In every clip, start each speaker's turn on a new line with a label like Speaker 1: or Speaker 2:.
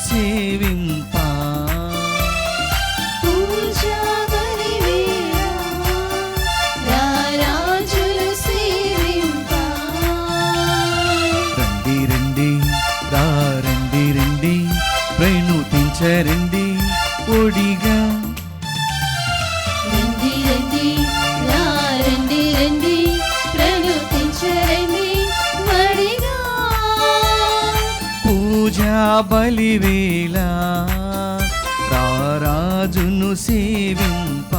Speaker 1: సేవింప రండి రండి రా రండి రండి ప్రణుతించరండి ఒడిగా
Speaker 2: రండి రండి రా రండి రండి ప్రణుతించరండి ఒడిగా
Speaker 1: పూజా బలివేళ రారాజును సేవింప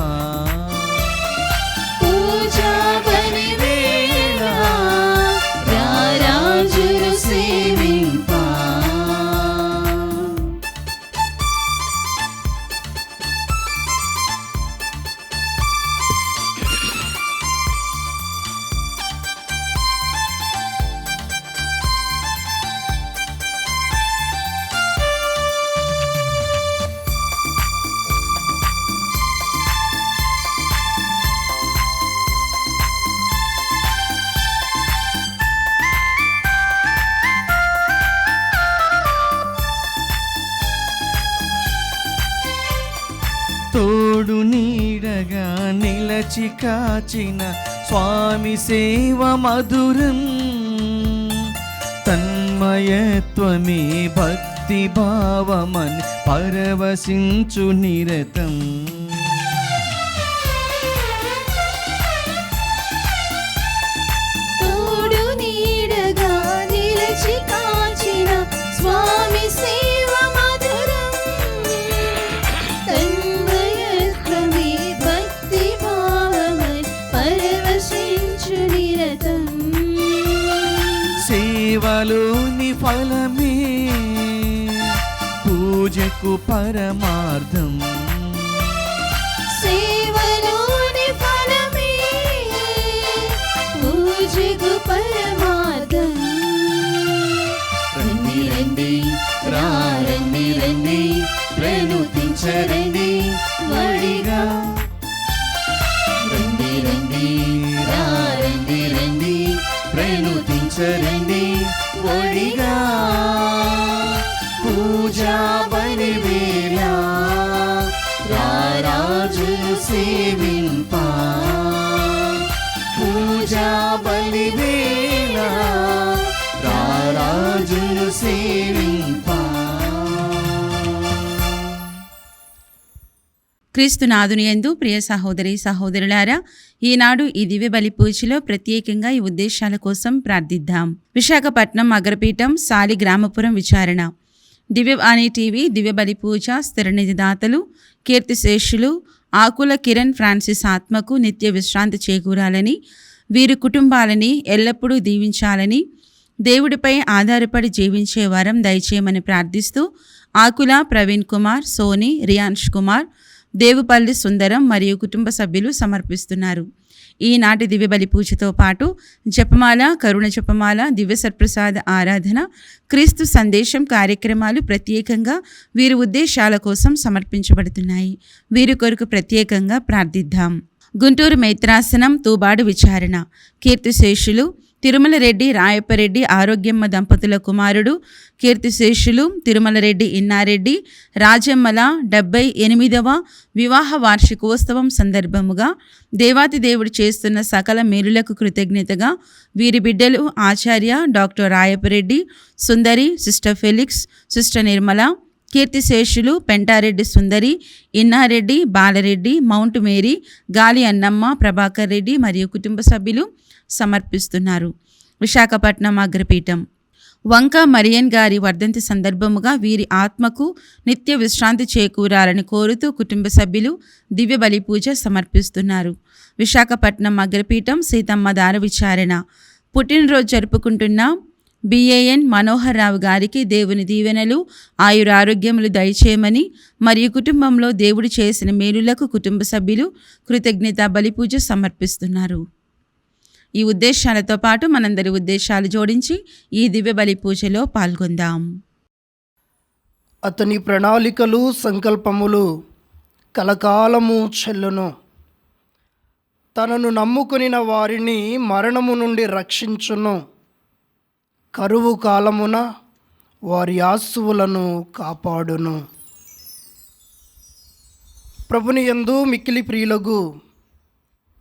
Speaker 2: పూజా బలివేళ రారాజును సేవింప
Speaker 1: తోడు నీడగా నిలచి కాచిన స్వామి సేవ మధురం తన్మయత్వమే భక్తి భావమని పరవశించు నిరతం
Speaker 2: తోడు నీడగా నిలచి కాచిన స్వామి సేవ మధురం తన్మయత్వమే భక్తి భావమై పరవశించు నిరతం
Speaker 1: సేవలోని ఫలమే పూజకు పరమార్థం
Speaker 2: సేవలోని ఫలమే పూజకు పరమార్థం రండి రండి రా రండి రండి ప్రణుతించరండి ఒడిగా రండి రండి రా రండి రండి
Speaker 1: ప్రణుతించరండి ఒడిగా పూజా బలివేళ రారాజును సేవింప పూజా బలివేళ రారాజును సేవింప.
Speaker 3: క్రీస్తునాథునియందు ప్రియ సహోదరి సహోదరులారా, ఈనాడు ఈ దివ్య బలి పూజలో ప్రత్యేకంగా ఈ ఉద్దేశాల కోసం ప్రార్థిద్దాం. విశాఖపట్నం అగ్రపీఠం సాలి గ్రామపురం విచారణ దివ్యవాణి టీవీ దివ్య బలి పూజ స్థిరనిధి దాతలు కీర్తిశేషులు ఆకుల కిరణ్ ఫ్రాన్సిస్ ఆత్మకు నిత్య విశ్రాంతి చేకూరాలని, వీరి కుటుంబాలని ఎల్లప్పుడూ దీవించాలని, దేవుడిపై ఆధారపడి జీవించే వరం దయచేయమని ప్రార్థిస్తూ ఆకుల ప్రవీణ్ కుమార్, సోని, రియాన్ష్ కుమార్, దేవుపల్లి సుందరం మరియు కుటుంబ సభ్యులు సమర్పిస్తున్నారు. ఈనాటి దివ్యబలి పూజతో పాటు జపమాల, కరుణ జపమాల, దివ్య సత్ప్రసాద ఆరాధన, క్రీస్తు సందేశం కార్యక్రమాలు ప్రత్యేకంగా వీరి ఉద్దేశాల కోసం సమర్పించబడుతున్నాయి. వీరి కొరకు ప్రత్యేకంగా ప్రార్థిద్దాం. గుంటూరు మైత్రాసనం తూబాడు విచారణ కీర్తిశేషులు తిరుమల రెడ్డి రాయప్పరెడ్డి ఆరోగ్యమ్మ దంపతుల కుమారుడు, కీర్తిశేషులు తిరుమల రెడ్డి ఇన్నారెడ్డి రాజమ్మల 78వ వివాహ వార్షికోత్సవం సందర్భముగా దేవాతి దేవుడు చేస్తున్న సకల మేలులకు కృతజ్ఞతగా వీరి బిడ్డలు ఆచార్య డాక్టర్ రాయప్పరెడ్డి, సుందరి, సిస్టర్ ఫెలిక్స్, సిస్టర్ నిర్మల, కీర్తిశేషులు పెంటారెడ్డి సుందరి, ఇన్నారెడ్డి, బాలరెడ్డి, మౌంట్ మేరీ, గాలి అన్నమ్మ, ప్రభాకర్ రెడ్డి మరియు కుటుంబ సభ్యులు సమర్పిస్తున్నారు. విశాఖపట్నం అగ్రపీఠం వంక మరియన్ గారి వర్ధంతి సందర్భముగా వీరి ఆత్మకు నిత్య విశ్రాంతి చేకూరాలని కోరుతూ కుటుంబ సభ్యులు దివ్య బలి పూజ సమర్పిస్తున్నారు. విశాఖపట్నం అగ్రపీఠం సీతమ్మ దార విచారణ పుట్టినరోజు జరుపుకుంటున్న బిఏఎన్ మనోహర్ రావు గారికి దేవుని దీవెనలు, ఆయురారోగ్యములు దయచేయమని మరియు కుటుంబంలో దేవుడు చేసిన మేలులకు కుటుంబ సభ్యులు కృతజ్ఞత బలిపూజ సమర్పిస్తున్నారు. ఈ ఉద్దేశాలతో పాటు మనందరి ఉద్దేశాలు జోడించి ఈ దివ్య బలి పూజలో పాల్గొందాం.
Speaker 4: అతని ప్రణాళికలు సంకల్పములు కలకాలము చెల్లును. తనను నమ్ముకొనిన వారిని మరణము నుండి రక్షించును. కరువు కాలమున వారి ఆశువులను కాపాడును. ప్రభుని యందు మిక్కిలి ప్రియులగు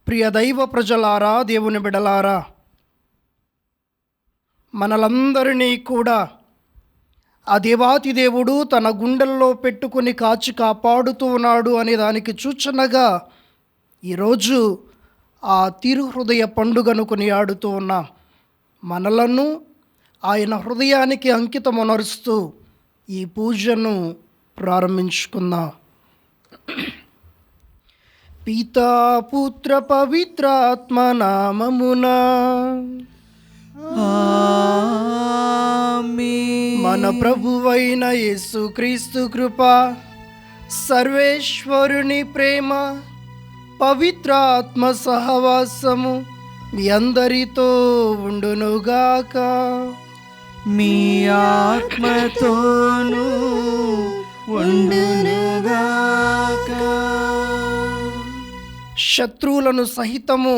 Speaker 4: ప్రియ దైవ ప్రజలారా, దేవుని బిడలారా, మనలందరినీ కూడా ఆ దేవాతి దేవుడు తన గుండెల్లో పెట్టుకుని కాచి కాపాడుతూ ఉన్నాడు అనే దానికి సూచనగా ఈరోజు ఆ తిరు హృదయ పండుగను కొనియాడుతూ ఉన్నాం. మనలను ఆయన హృదయానికి అంకితమనరుస్తూ ఈ పూజను ప్రారంభించుకుందాం. పితా పుత్ర పవిత్రాత్మ నామమునా మన ప్రభువైన యేసుక్రీస్తు కృప, సర్వేశ్వరుని ప్రేమ, పవిత్రాత్మ సహవాసము మీ అందరితో ఉండునుగాక.
Speaker 1: మీ ఆత్మతోనూ ఉండునుగాక.
Speaker 4: శత్రువులను సహితము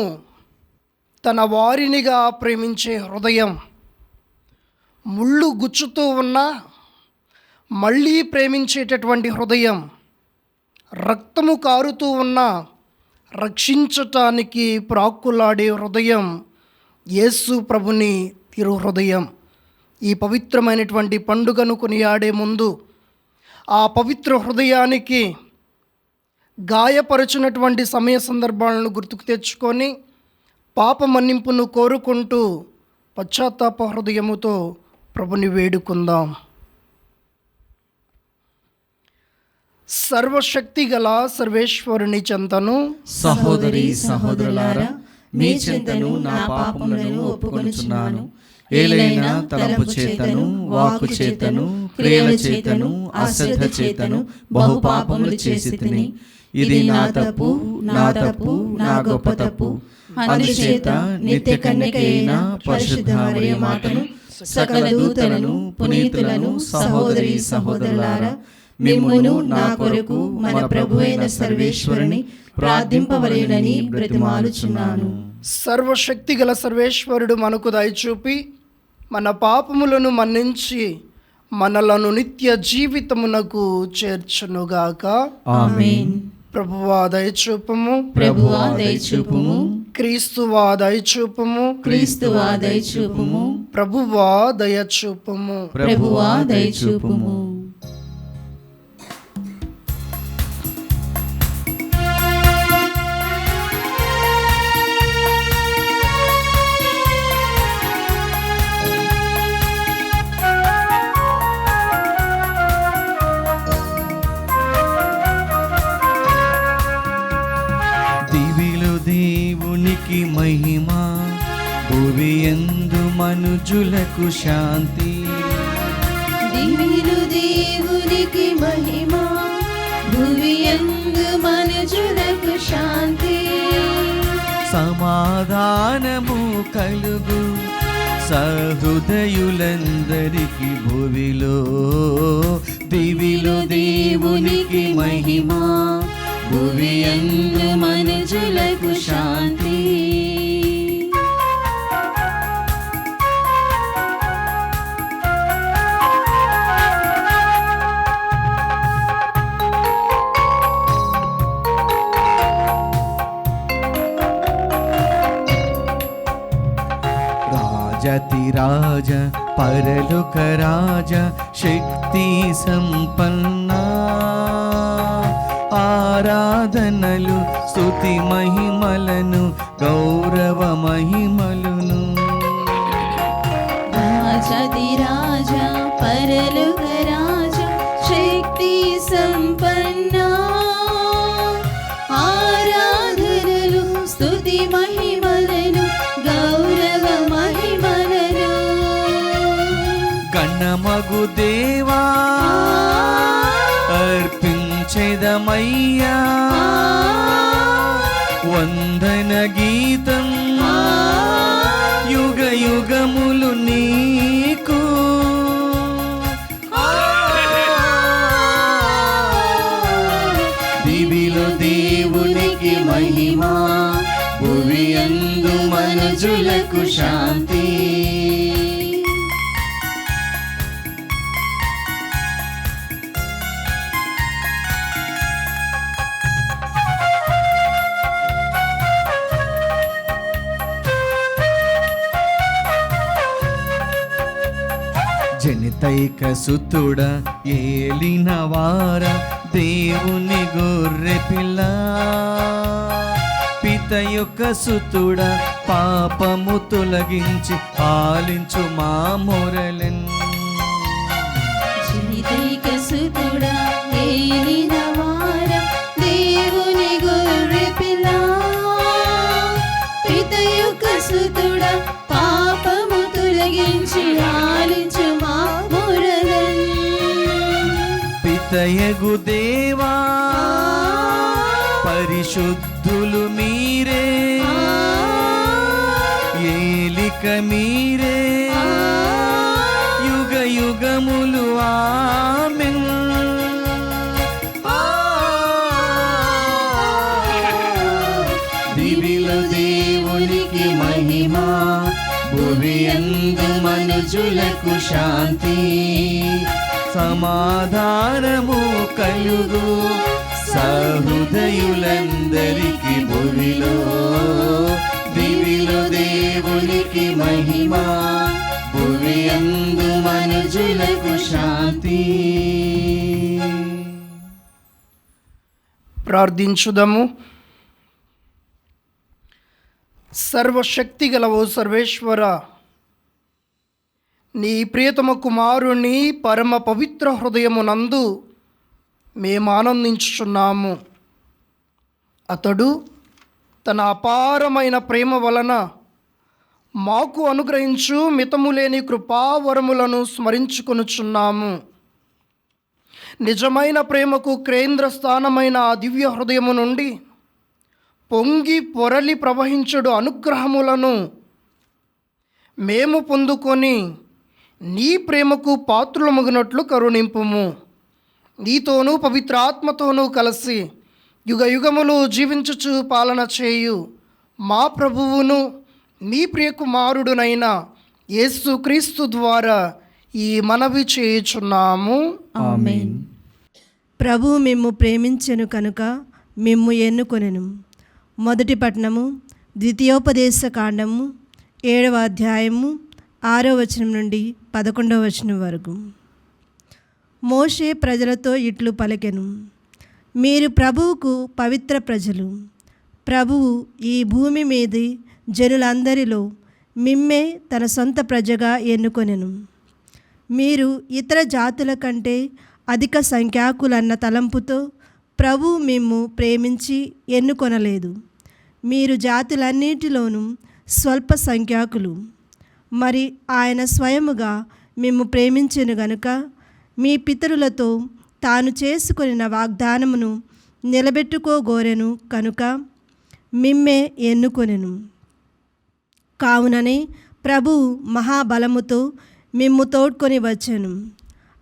Speaker 4: తన వారినిగా ప్రేమించే హృదయం, ముళ్ళు గుచ్చుతూ ఉన్నా మళ్ళీ ప్రేమించేటటువంటి హృదయం, రక్తము కారుతూ ఉన్నా రక్షించటానికి ప్రాకులాడే హృదయం యేసు ప్రభుని తిరు హృదయం. ఈ పవిత్రమైనటువంటి పండుగను కొనియాడే ముందు ఆ పవిత్ర హృదయానికి గాయపరచినటువంటి సమయ సందర్భాలను గుర్తుకు తెచ్చుకొని పాప మన్నింపును కోరుకుంటూ పశ్చాత్తాప హృదయముతో ప్రభుని వేడుకుందాం. సర్వశక్తి గల సర్వేశ్వరుని చెంతను
Speaker 1: సహోదరి సహోదరులారా, మీ చెంతను నా పాపములను ఒప్పుకొనుచున్నాను. ఏలైనా తలంపు చేతను, వాక్కు చేతను, క్రియల చేతను, అశ్రద్ధ చేతను బహు పాపములు చేసితిని. ఇది నా తప్పు, నా తప్పు, నా గొప్ప తప్పు. అందుచేత నిత్య కన్యక అయిన పరిశుద్ధ మరియ మాతను, సకల దూతలను, పునీతులను, సహోదరి సహోదరులారా, మిమ్మును నా కొరకు మన ప్రభువైన సర్వేశ్వరుని ప్రార్థింపవలెనని బ్రతిమాలుచున్నాను.
Speaker 4: సర్వశక్తి గల సర్వేశ్వరుడు మనకు దయచూపి మన పాపములను మన్నించి మనలను నిత్య జీవితమునకు చేర్చునుగాక.
Speaker 1: ఆమేన్.
Speaker 4: ప్రభువా దయచూపము,
Speaker 2: ప్రభువా దయచూపుము,
Speaker 4: క్రీస్తువా దయచూపము,
Speaker 2: క్రీస్తువా దయచూపుము,
Speaker 4: ప్రభువా దయచూపము.
Speaker 2: ప్రభువా దయచూపుము.
Speaker 1: దివిలో దేవునికి మహిమ, భువి యందు మనుజులకు శాంతి.
Speaker 2: దివిలు దేవునికి మహిమ, భువియందు మనుజులకు శాంతి.
Speaker 1: సమాధానము కలుగు సహృదయులందరికి భువిలో. దివిలో దేవునికి మహిమ,
Speaker 2: భువి యందు మనుజులకు శాంతి.
Speaker 1: రాజతిరాజ పరలోక రాజ, శక్తి సంపన్నా, ఆరాధనలు స్తుతి మహిమలను గౌరవ మహిమలును.
Speaker 2: రాజాధిరాజ పరలోక రాజ, శక్తి సంపన్న, ఆరాధనలు స్తుతి మహిమలను గౌరవ మహిమలను.
Speaker 1: గణమగు దేవా అర్పించెదమయ్యా, వందన గీతం యుగ యుగములు నీకు. దివిలో దేవునికి మహిమ, భువి యందు మనుజులకు శాంతి. జనితైక సుతుడ ఏలిన వార దేవుని గొర్రె పిల్ల పిత యొక్క సుతుడ పాపము తొలగించి పాలించు మా మొరలెన్
Speaker 2: జనితైక సుతుడా ఏలిన వార దేవుని గొర్రె పిల్ల పిత యొక్క సుతుడా పాపము తొలగించి ఆలించు మా మొరలన్
Speaker 1: పితయగు దేవా పరిశుద్ధులు మీరే ఏలిక మీరే యుగ యుగములు ఆమెన్ దివిలో దేవునికి మహిమ భువియందు మనుజులకు శాంతి సమాధానము కలుగు సహృదయులందరికి భువిలో దివిలో దేవునికి మహిమ భువియందు మనుజులకు శాంతి.
Speaker 4: ప్రార్థించుదము. సర్వశక్తి గలవో సర్వేశ్వర, నీ ప్రియతమ కుమారుని పరమ పవిత్ర హృదయమునందు మేము ఆనందించుచున్నాము. అతడు తన అపారమైన ప్రేమ వలన మాకు అనుగ్రహించు మితములేని కృపావరములను స్మరించుకొనుచున్నాము. నిజమైన ప్రేమకు కేంద్ర స్థానమైన ఆ దివ్య హృదయము నుండి పొంగి పొరలి ప్రవహించుడు అనుగ్రహములను మేము పొందుకొని నీ ప్రేమకు పాత్రులమగునట్లు కరుణింపుము. నీతోనూ పవిత్ర ఆత్మతోనూ కలిసి యుగ యుగములు జీవించుచు పాలన చేయు మా ప్రభువును మీ ప్రియకుమారుడునైన యేసుక్రీస్తు ద్వారా ఈ మనవి చేయుచున్నాము.
Speaker 1: ఆమేన్.
Speaker 5: ప్రభువు మిమ్ము ప్రేమించెను కనుక మిమ్ము ఎన్నుకొనెను. మొదటి పట్టణము ద్వితీయోపదేశ కాండము 7వ అధ్యాయము 6వ వచనం నుండి 11వ వచనం వరకు. మోషే ప్రజలతో ఇట్లు పలికెను: మీరు ప్రభువుకు పవిత్ర ప్రజలు. ప్రభువు ఈ భూమి మీది జనులందరిలో మిమ్మే తన సొంత ప్రజగా ఎన్నుకొనెను. మీరు ఇతర జాతుల కంటే అధిక సంఖ్యాకులన్న తలంపుతో ప్రభువు మిమ్ము ప్రేమించి ఎన్నుకొనలేదు. మీరు జాతులన్నిటిలోనూ స్వల్ప సంఖ్యాకులు. మరి ఆయన స్వయముగా మిమ్ము ప్రేమించెను గనుక మీ పితరులతో తాను చేసుకొనిన వాగ్దానమును నిలబెట్టుకోగోరెను కనుక మిమ్మే ఎన్నుకొనెను. కావుననే ప్రభువు మహాబలముతో మిమ్ము తోడ్కొని వచ్చెను.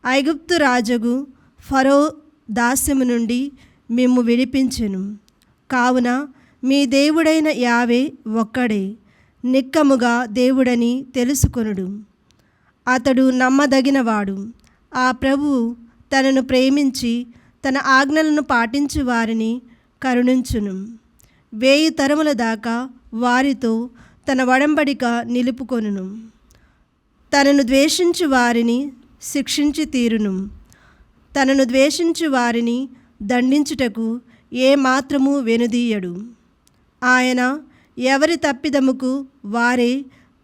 Speaker 5: ఐగుప్తు రాజుగు ఫరో దాస్యము నుండి మిమ్ము విడిపించెను. కావున మీ దేవుడైన యావే ఒక్కడే, నిక్కముగా దేవుడని తెలుసుకొనుడు. అతడు నమ్మదగినవాడు. ఆ ప్రభువు తనను ప్రేమించి తన ఆజ్ఞలను పాటించు వారిని కరుణించును. 1000 తరముల దాకా వారితో తన వడంబడిక నిలుపుకొనును. తనను ద్వేషించు వారిని శిక్షించి తీరును. తనను ద్వేషించు వారిని దండించుటకు ఏమాత్రము వెనుదీయడు. ఆయన ఎవరి తప్పిదముకు వారే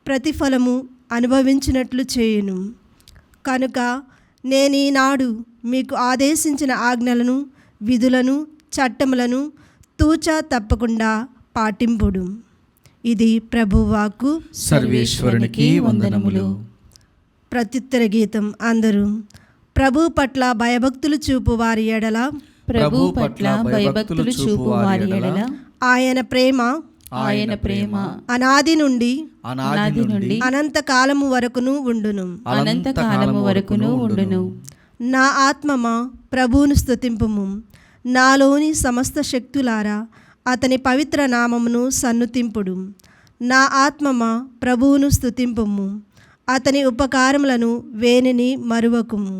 Speaker 5: ప్రతిఫలము అనుభవించినట్లు చేయును. కనుక నేనీనాడు మీకు ఆదేశించిన ఆజ్ఞలను, విధులను, చట్టములను తూచా తప్పకుండా పాటింపుడు. ఇది ప్రభువాక్కు.
Speaker 1: సర్వేశ్వరునికి వందనములు.
Speaker 5: ప్రత్యుత్తర గీతం. అందరూ ప్రభు పట్ల భయభక్తులు చూపు వారి ఎడల,
Speaker 3: ప్రభు పట్ల భయభక్తులు చూపు వారి ఎడల
Speaker 5: ఆయన ప్రేమ అనాది నుండి అనంత కాలము వరకును ఉండును. నా ఆత్మమా ప్రభువును స్తుతింపుము. నాలోని సమస్త శక్తులారా అతని పవిత్ర నామమును సన్నుతింపుడు. నా ఆత్మమా ప్రభువును స్తుతింపుము. అతని ఉపకారములను వేనిని మరువకుము.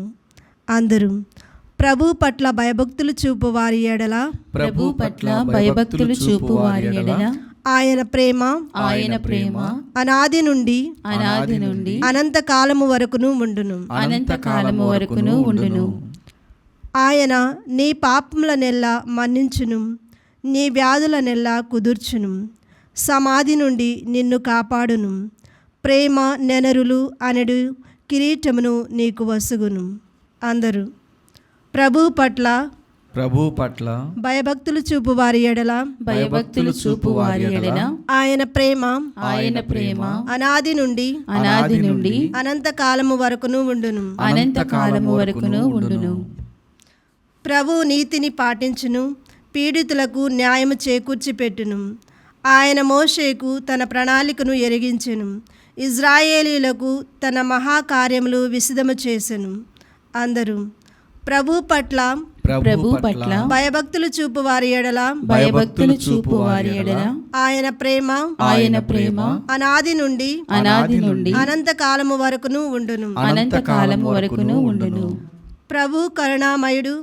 Speaker 5: అందరూ ప్రభు పట్ల భయభక్తులు చూపు వారి ఎడల, ఆయన ప్రేమ
Speaker 3: ఆయన ప్రేమ
Speaker 5: అనాది నుండి
Speaker 3: అనాది నుండి
Speaker 5: అనంత కాలము వరకును ఉండును.
Speaker 3: అనంత కాలము వరకును ఉండును.
Speaker 5: ఆయన నీ పాపములనెల్లా మన్నించును, నీ వ్యాధులనెల్లా కుదుర్చును, సమాధి నుండి నిన్ను కాపాడును, ప్రేమ నెనరులు అనడు కిరీటమును నీకు వసుగును. అందరూ ప్రభు పట్ల భయభక్తులు చూపు వారి ఎడల
Speaker 3: భయభక్తులు చూపు వారి ఎడల
Speaker 5: ఆయన ప్రేమ అనాది నుండి అనంత కాలము వరకును ఉండును.
Speaker 3: అనంత కాలము వరకును ఉండును.
Speaker 5: ప్రభు నీతిని పాటించును, పీడితులకు న్యాయము చేకూర్చి పెట్టును. ఆయన మోషేకు తన ప్రణాళికను ఎరిగించెను, ఇజ్రాయేలీలకు తన మహాకార్యములు విశదము చేసెను. అందరూ ప్రభు పట్ల భయభక్తులు చూపు వారి ఎడల
Speaker 3: భయభక్తులు చూపు వారి ఎడల
Speaker 5: ఆయన ప్రేమ అనాది నుండి అనంత కాలము వరకును ఉండును.
Speaker 3: అనంత కాలము వరకును ఉండును.
Speaker 5: ప్రభు కరుణామయుడు,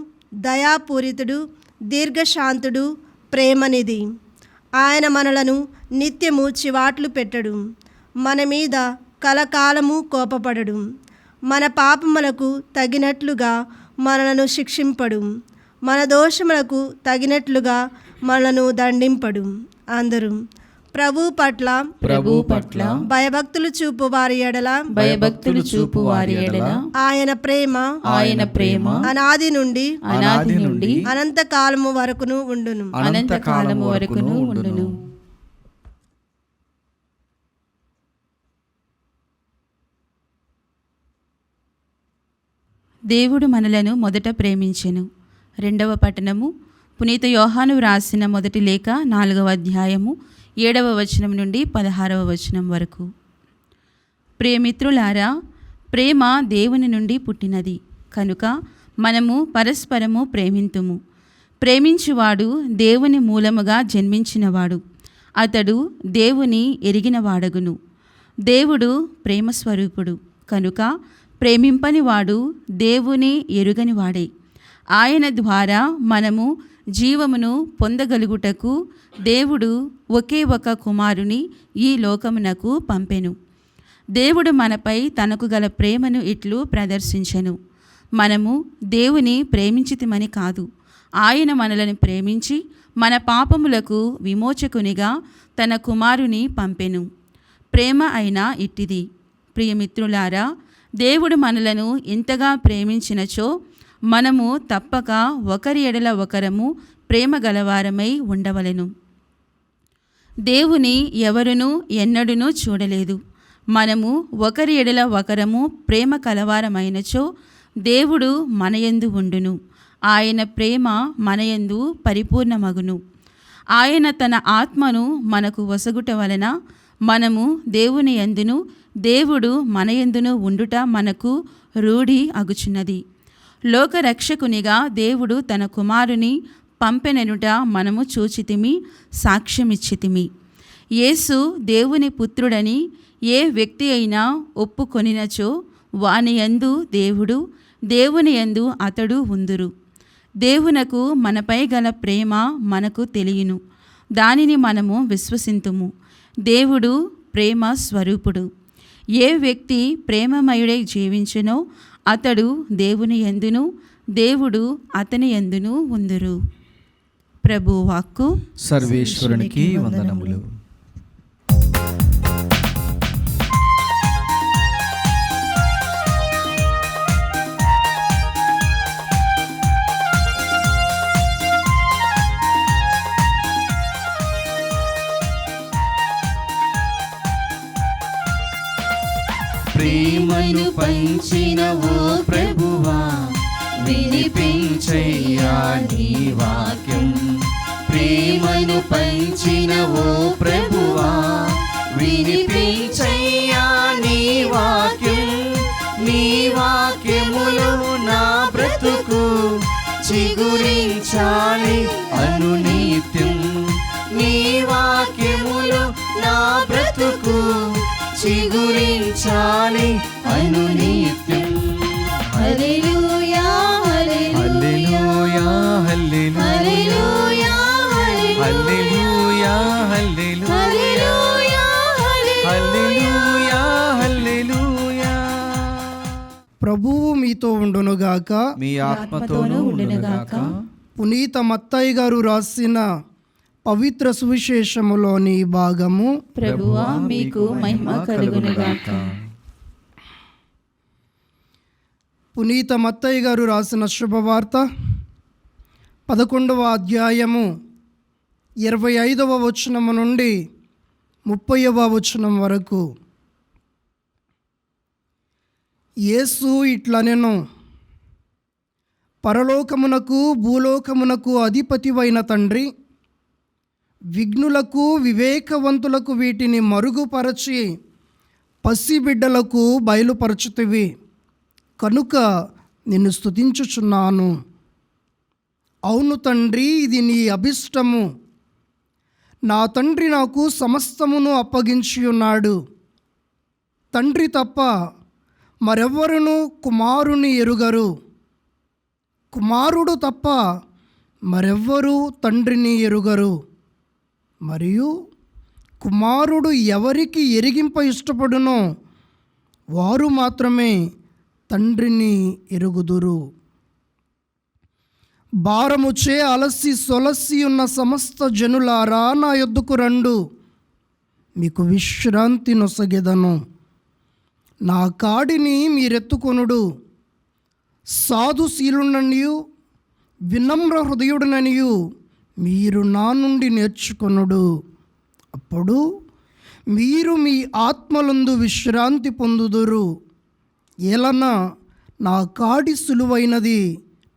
Speaker 5: దయాపూరితుడు, దీర్ఘశాంతుడు, ప్రేమనిధి. ఆయన మనలను నిత్యము చివాట్లు పెట్టడు, మన మీద కలకాలము కోపపడడు, మన పాపములకు తగినట్లుగా మనలను శిక్షింపడు, మన దోషములకు తగినట్లుగా మనలను దండింపడు. అందరూ ప్రభు పట్ల భయభక్తులు చూపు వారి ఎడల
Speaker 3: భయభక్తులు చూపు వారి ఎడల
Speaker 5: ఆయన ప్రేమ అనాది నుండి అనంత కాలము వరకును ఉండును.
Speaker 3: అనంత కాలము వరకును ఉండును. దేవుడు మనలను మొదట ప్రేమించెను. రెండవ పట్టణము పునీత యోహాను వ్రాసిన మొదటి లేఖ 4వ అధ్యాయము 7వ వచనం నుండి 16వ వచనం వరకు. ప్రియమిత్రులారా, ప్రేమ దేవుని నుండి పుట్టినది కనుక మనము పరస్పరము ప్రేమింతుము. ప్రేమించువాడు దేవుని మూలముగా జన్మించినవాడు, అతడు దేవుని ఎరిగినవాడగును. దేవుడు ప్రేమస్వరూపుడు కనుక ప్రేమింపనివాడు దేవుని ఎరుగనివాడే. ఆయన ద్వారా మనము జీవమును పొందగలుగుటకు దేవుడు ఒకే ఒక కుమారుని ఈ లోకమునకు పంపెను. దేవుడు మనపై తనకు గల ప్రేమను ఇట్లు ప్రదర్శించెను. మనము దేవుని ప్రేమించితిమని కాదు, ఆయన మనలను ప్రేమించి మన పాపములకు విమోచకునిగా తన కుమారుని పంపెను. ప్రేమ అయినా ఇట్టిది. ప్రియమిత్రులారా, దేవుడు మనలను ఎంతగా ప్రేమించినచో మనము తప్పక ఒకరి ఎడల ఒకరము ప్రేమ గలవారమై ఉండవలెను. దేవుని ఎవరునూ ఎన్నడూనూ చూడలేదు. మనము ఒకరి ఎడల ఒకరము ప్రేమ కలవారమైనచో దేవుడు మనయందు ఉండును, ఆయన ప్రేమ మనయందు పరిపూర్ణమగును. ఆయన తన ఆత్మను మనకు వసగుట వలన మనము దేవుని యందును దేవుడు మనయందును ఉండుట మనకు రూఢి అగుచున్నది. లోకరక్షకునిగా దేవుడు తన కుమారుని పంపెననుట మనము చూచితిమి, సాక్ష్యమిచ్చితిమి. యేసు దేవుని పుత్రుడని ఏ వ్యక్తి అయినా ఒప్పుకొనినచో వాని యందు దేవుడు, దేవుని యందు అతడు ఉందురు. దేవునకు మనపై గల ప్రేమ మనకు తెలియను, దానిని మనము విశ్వసింతుము. దేవుడు ప్రేమ స్వరూపుడు. ఏ వ్యక్తి ప్రేమమయుడై జీవించునో అతడు దేవుని యందును దేవుడు అతని యందును ఉందురు. ప్రభు వాక్కు.
Speaker 1: సర్వేశ్వరునికి వందనములు. ప్రేమను పంచిన ఓ ప్రభువా, వినిపించయ్యా నీ వాక్యం. ప్రేమను పంచిన ఓ ప్రభువా, వినిపించయ్యా నీ వాక్యం. నీ వాక్యములు నా బ్రతుకు చిగురించాలి అనునిత్యం. నీ వాక్యములు నా బ్రతుకు చిగురించాలి అనునిత్యం.
Speaker 2: హల్లెలూయా హల్లెలూయా
Speaker 1: హల్లెలూయా హల్లెలూయా
Speaker 2: హల్లెలూయా
Speaker 1: హల్లెలూయా
Speaker 4: మీతో ఉండునుగాక.
Speaker 1: మీ ఆత్మతోనూ ఉండునుగాక.
Speaker 4: పునీత మత్తయి గారు రాసిన పవిత్ర సువిశేషములోని భాగము.
Speaker 3: ప్రభువా మీకు మహిమ కలుగునుగాక.
Speaker 4: పునీత మత్తయి గారు రాసిన శుభవార్త 11వ అధ్యాయము 25వ వచనము నుండి 30వ వచనం వరకు. యేసు ఇట్లనెను, పరలోకమునకు భూలోకమునకు అధిపతివైన తండ్రి, విఘ్నులకు వివేకవంతులకు వీటిని మరుగుపరచి పసిబిడ్డలకు బయలుపరచుతివి కనుక నిన్ను స్తుతించుచున్నాను. అవును తండ్రి, ఇది నీ అభిష్టము. నా తండ్రి నాకు సమస్తమును అప్పగించి ఉన్నాడు. తండ్రి తప్ప మరెవ్వరును కుమారుని ఎరుగరు, కుమారుడు తప్ప మరెవ్వరూ తండ్రిని ఎరుగరు. మరియు కుమారుడు ఎవరికి ఎరిగింప ఇష్టపడునో వారు మాత్రమే తండ్రిని ఎరుగుదురు. భారముచే అలసి సొలసి ఉన్న సమస్త జనులారా, నా యొద్దకు రండు, మీకు విశ్రాంతి నొసగెదను. నా కాడిని మీరెత్తుకొనుడు. సాధుశీలుననియు వినమ్ర హృదయుడననియు మీరు నా నుండి నేర్చుకొనుడు. అప్పుడు మీరు మీ ఆత్మలందు విశ్రాంతి పొందుదురు. ఏలన నా కాడి సులువైనది,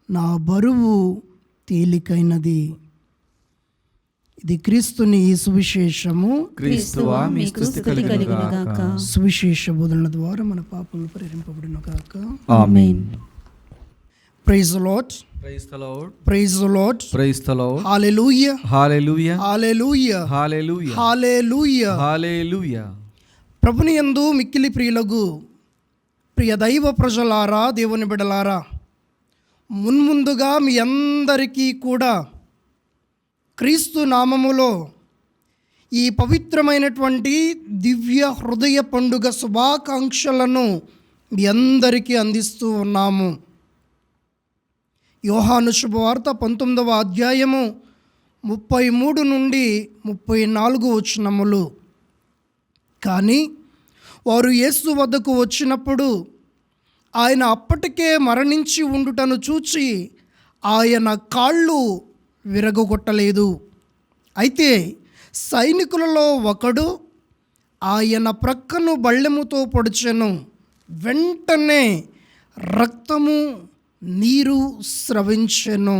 Speaker 4: నా బరువు తేలికైనది. ఇది క్రీస్తుని సువిశేషము.
Speaker 1: క్రీస్తువా మీకు స్తుతి కలుగునుగాక.
Speaker 4: సువిశేష బోధనల ద్వారా మన పాపములు పరిహరింపబడునుగాక.
Speaker 1: Amen.
Speaker 4: Praise the Lord.
Speaker 1: Praise the Lord.
Speaker 4: Praise the Lord.
Speaker 1: Praise the Lord.
Speaker 4: Hallelujah.
Speaker 1: Hallelujah.
Speaker 4: Hallelujah.
Speaker 1: Hallelujah.
Speaker 4: Hallelujah.
Speaker 1: Hallelujah.
Speaker 4: ప్రభుని యందు మిక్కిలి ప్రియులగు ప్రియ దైవ ప్రజలారా, దేవుని బిడ్డలారా, మున్ముందుగా మీ అందరికీ కూడా క్రీస్తు నామములో ఈ పవిత్రమైనటువంటి దివ్య హృదయ పండుగ శుభాకాంక్షలను మీ అందరికీ అందిస్తూ ఉన్నాము. యోహాను శుభవార్త 19వ అధ్యాయము 33 నుండి 34 వచనములు. కానీ వారు యేసు వద్దకు వచ్చినప్పుడు ఆయన అప్పటికే మరణించి ఉండుటను చూచి ఆయన కాళ్ళు విరగొట్టలేదు. అయితే సైనికులలో ఒకడు ఆయన ప్రక్కను బళ్ళెముతో పొడిచెను. వెంటనే రక్తము నీరు స్రవించెను.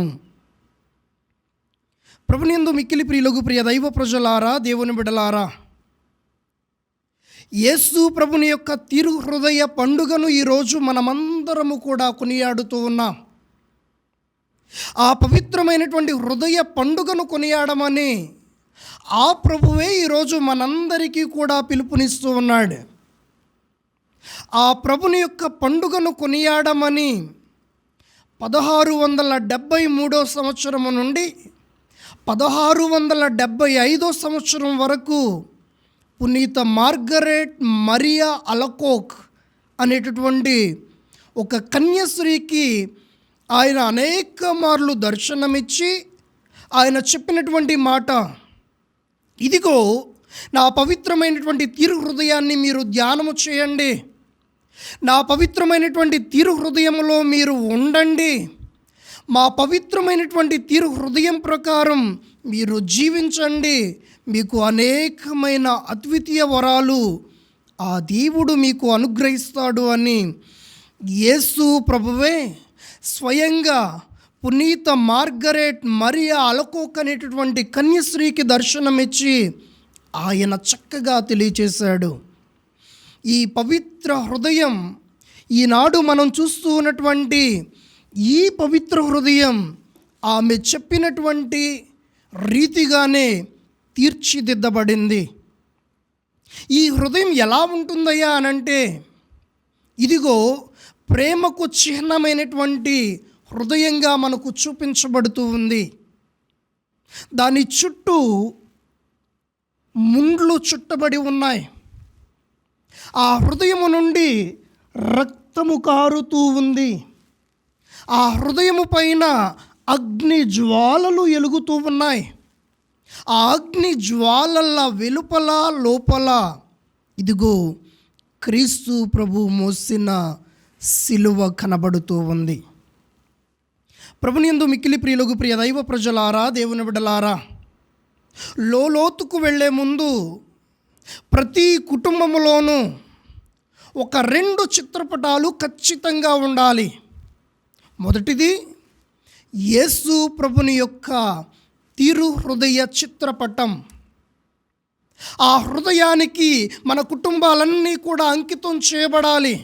Speaker 4: ప్రభునందు మిక్కిలి ప్రియులగు ప్రియ దైవ ప్రజలారా, దేవుని బిడ్డలారా, యేసు ప్రభుని యొక్క తిరు హృదయ పండుగను ఈరోజు మనమందరము కూడా కొనియాడుతూ ఉన్నాం. ఆ పవిత్రమైనటువంటి హృదయ పండుగను కొనియాడమని ఆ ప్రభువే ఈరోజు మనందరికీ కూడా పిలుపునిస్తూ ఉన్నాడు. ఆ ప్రభుని యొక్క పండుగను కొనియాడమని 1673 సంవత్సరము నుండి 1675 సంవత్సరం వరకు పునీత మార్గరెట్ మరియా అలకోక్ అనేటటువంటి ఒక కన్యాశ్రీకి ఆయన అనేక మార్లు దర్శనమిచ్చి ఆయన చెప్పినటువంటి మాట, ఇదిగో నా పవిత్రమైనటువంటి తిరు హృదయాన్ని మీరు ధ్యానము చేయండి, నా పవిత్రమైనటువంటి తిరు హృదయంలో మీరు ఉండండి, మా పవిత్రమైనటువంటి తిరు హృదయం ప్రకారం మీరు జీవించండి, మీకు అనేకమైన అద్వితీయ వరాలు ఆ దేవుడు మీకు అనుగ్రహిస్తాడు అని యేసు ప్రభువే స్వయంగా పునీత మార్గరెట్ మరియా అలకోక్ అనేటటువంటి కన్యశ్రీకి దర్శనమిచ్చి ఆయన చక్కగా తెలియచేశాడు. ఈ పవిత్ర హృదయం ఈనాడు మనం చూస్తూ ఉన్నటువంటి ఈ పవిత్ర హృదయం ఆమె చెప్పినటువంటి రీతిగానే తీర్చిదిద్దబడింది. ఈ హృదయం ఎలా ఉంటుందయ్యా అనంటే, ఇదిగో ప్రేమకు చిహ్నమైనటువంటి హృదయంగా మనకు చూపించబడుతూ ఉంది. దాని చుట్టూ ముండ్లు చుట్టబడి ఉన్నాయి. ఆ హృదయము నుండి రక్త రక్తము కారుతూ ఉంది. ఆ హృదయము పైన అగ్ని జ్వాలలు ఎలుగుతూ ఉన్నాయి. ఆ అగ్ని జ్వాలల వెలుపల లోపల ఇదిగో క్రీస్తు ప్రభు మోసిన సిలువ కనబడుతూ ఉంది. ప్రభునియందు మిక్కిలి ప్రియులకు ప్రియ దైవ ప్రజలారా, దేవుని బిడ్డలారా, లోతుకు వెళ్ళే ముందు ప్రతి కుటుంబములోనూ ఒక 2 చిత్రపటాలు ఖచ్చితంగా ఉండాలి. మొదటిది యేసు ప్రభుని యొక్క తిరు హృదయ చిత్రపటం. ఆ హృదయానికి మన కుటుంబాలన్నీ కూడా అంకితం చేయబడాలి.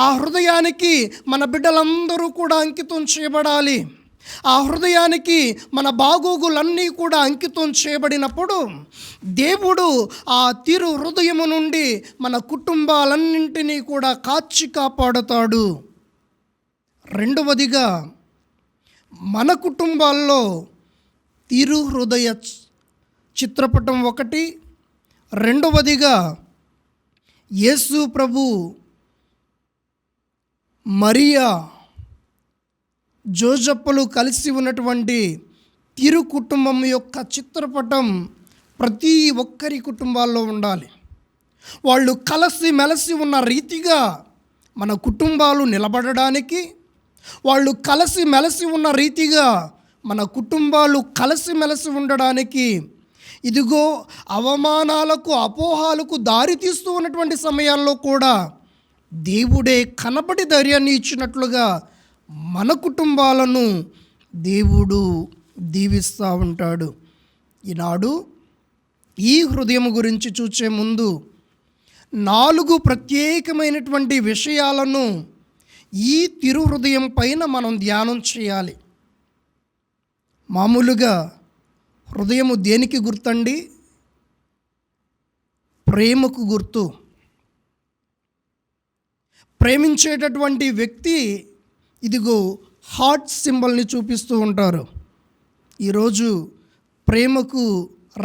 Speaker 4: ఆ హృదయానికి మన బిడ్డలందరూ కూడా అంకితం చేయబడాలి. ఆ హృదయానికి మన బాగోగులన్నీ కూడా అంకితం చేయబడినప్పుడు దేవుడు ఆ తిరు హృదయము నుండి మన కుటుంబాలన్నింటినీ కూడా కాచి కాపాడుతాడు. రెండవదిగా మన కుటుంబాల్లో తిరు హృదయ చిత్రపటం ఒకటి. రెండవదిగా యేసు ప్రభు, మరియా, జోజప్పలు కలిసి ఉన్నటువంటి తిరు కుటుంబం యొక్క చిత్రపటం ప్రతి ఒక్కరి కుటుంబాల్లో ఉండాలి. వాళ్ళు కలిసి మెలిసి ఉన్న రీతిగా మన కుటుంబాలు నిలబడడానికి, వాళ్ళు కలిసి మెలిసి ఉన్న రీతిగా మన కుటుంబాలు కలిసిమెలిసి ఉండడానికి, ఇదిగో అవమానాలకు అపోహాలకు దారి తీస్తూ ఉన్నటువంటి సమయాల్లో కూడా దేవుడే కనబడి ధైర్యాన్ని ఇచ్చినట్లుగా మన కుటుంబాలను దేవుడు దీవిస్తూ ఉంటాడు. ఈనాడు ఈ హృదయం గురించి చూసే ముందు 4 ప్రత్యేకమైనటువంటి విషయాలను ఈ తిరు హృదయం పైన మనం ధ్యానం చేయాలి. మామూలుగా హృదయము దేనికి గుర్తండి? ప్రేమకు గుర్తు. ప్రేమించేటటువంటి వ్యక్తి ఇదిగో హార్ట్ సింబల్ని చూపిస్తూ ఉంటారు. ఈరోజు ప్రేమకు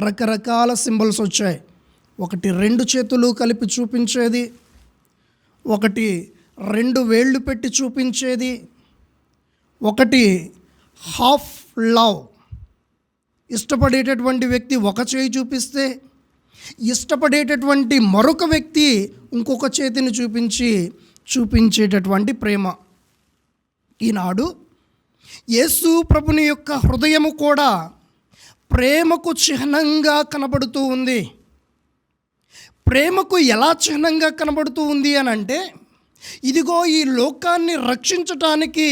Speaker 4: రకరకాల సింబల్స్ వచ్చాయి. ఒకటి 2 చేతులు కలిపి చూపించేది, ఒకటి 2 వేళ్ళు పెట్టి చూపించేది, ఒకటి హాఫ్ లవ్. ఇష్టపడేటటువంటి వ్యక్తి ఒక చేయి చూపిస్తే, ఇష్టపడేటటువంటి మరొక వ్యక్తి ఇంకొక చేతిని చూపించేటటువంటి ప్రేమ. ఈనాడు యేసు ప్రభుని యొక్క హృదయము కూడా ప్రేమకు చిహ్నంగా కనబడుతూ ఉంది. ప్రేమకు ఎలా చిహ్నంగా కనబడుతూ ఉంది అని అంటే, ఇదిగో ఈ లోకాన్ని రక్షించటానికి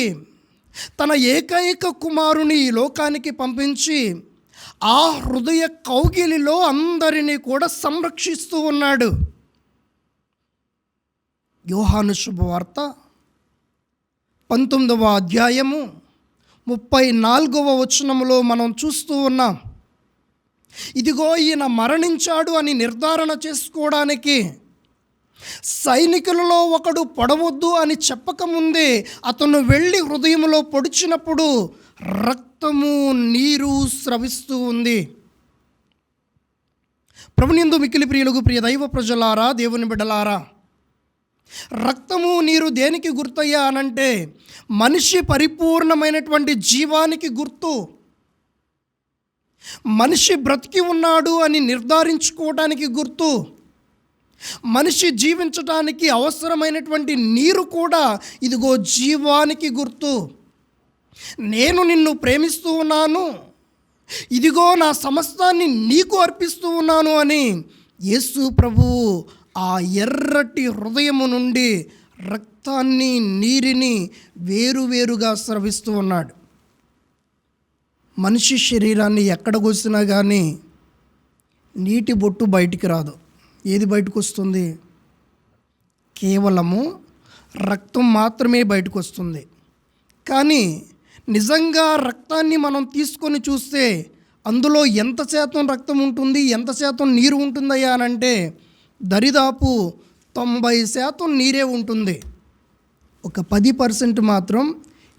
Speaker 4: తన ఏకైక కుమారుని ఈ లోకానికి పంపించి ఆ హృదయ కౌగిలిలో అందరినీ కూడా సంరక్షిస్తూ ఉన్నాడు. యోహాను శుభవార్త 19వ అధ్యాయము 34వ వచనములో మనం చూస్తూ ఉన్నాం. ఇదిగో ఈయన మరణించాడు అని నిర్ధారణ చేసుకోవడానికి సైనికులలో ఒకడు పొడవద్దు అని చెప్పకముందే అతను వెళ్ళి హృదయంలో పొడిచినప్పుడు రక్తము నీరు స్రవిస్తూ ఉంది. ప్రభునియందు మిక్కిలి ప్రియులకు ప్రియ దైవ ప్రజలారా, దేవుని బిడ్డలారా, రక్తము నీరు దేనికి గుర్తయ్యా అనంటే మనిషి పరిపూర్ణమైనటువంటి జీవానికి గుర్తు. మనిషి బ్రతికి ఉన్నాడు అని నిర్ధారించుకోవడానికి గుర్తు. మనిషి జీవించడానికి అవసరమైనటువంటి నీరు కూడా ఇదిగో జీవానికి గుర్తు. నేను నిన్ను ప్రేమిస్తూ ఉన్నాను, ఇదిగో నా సమస్తాన్ని నీకు అర్పిస్తూ ఉన్నాను అని యేసు ప్రభువు ఆ ఎర్రటి హృదయము నుండి రక్తాన్ని నీరుని వేరువేరుగా స్రవిస్తూ ఉన్నాడు. మనిషి శరీరాన్ని ఎక్కడ కోసినా కానీ నీటి బొట్టు బయటికి రాదు. ఏది బయటకు వస్తుంది? కేవలము రక్తం మాత్రమే బయటకు వస్తుంది. కానీ నిజంగా రక్తాన్ని మనం తీసుకొని చూస్తే అందులో ఎంత శాతం రక్తం ఉంటుంది, ఎంత శాతం నీరు ఉంటుందయ్యా అని అంటే దరిదాపు 90% నీరే ఉంటుంది. ఒక 10% మాత్రం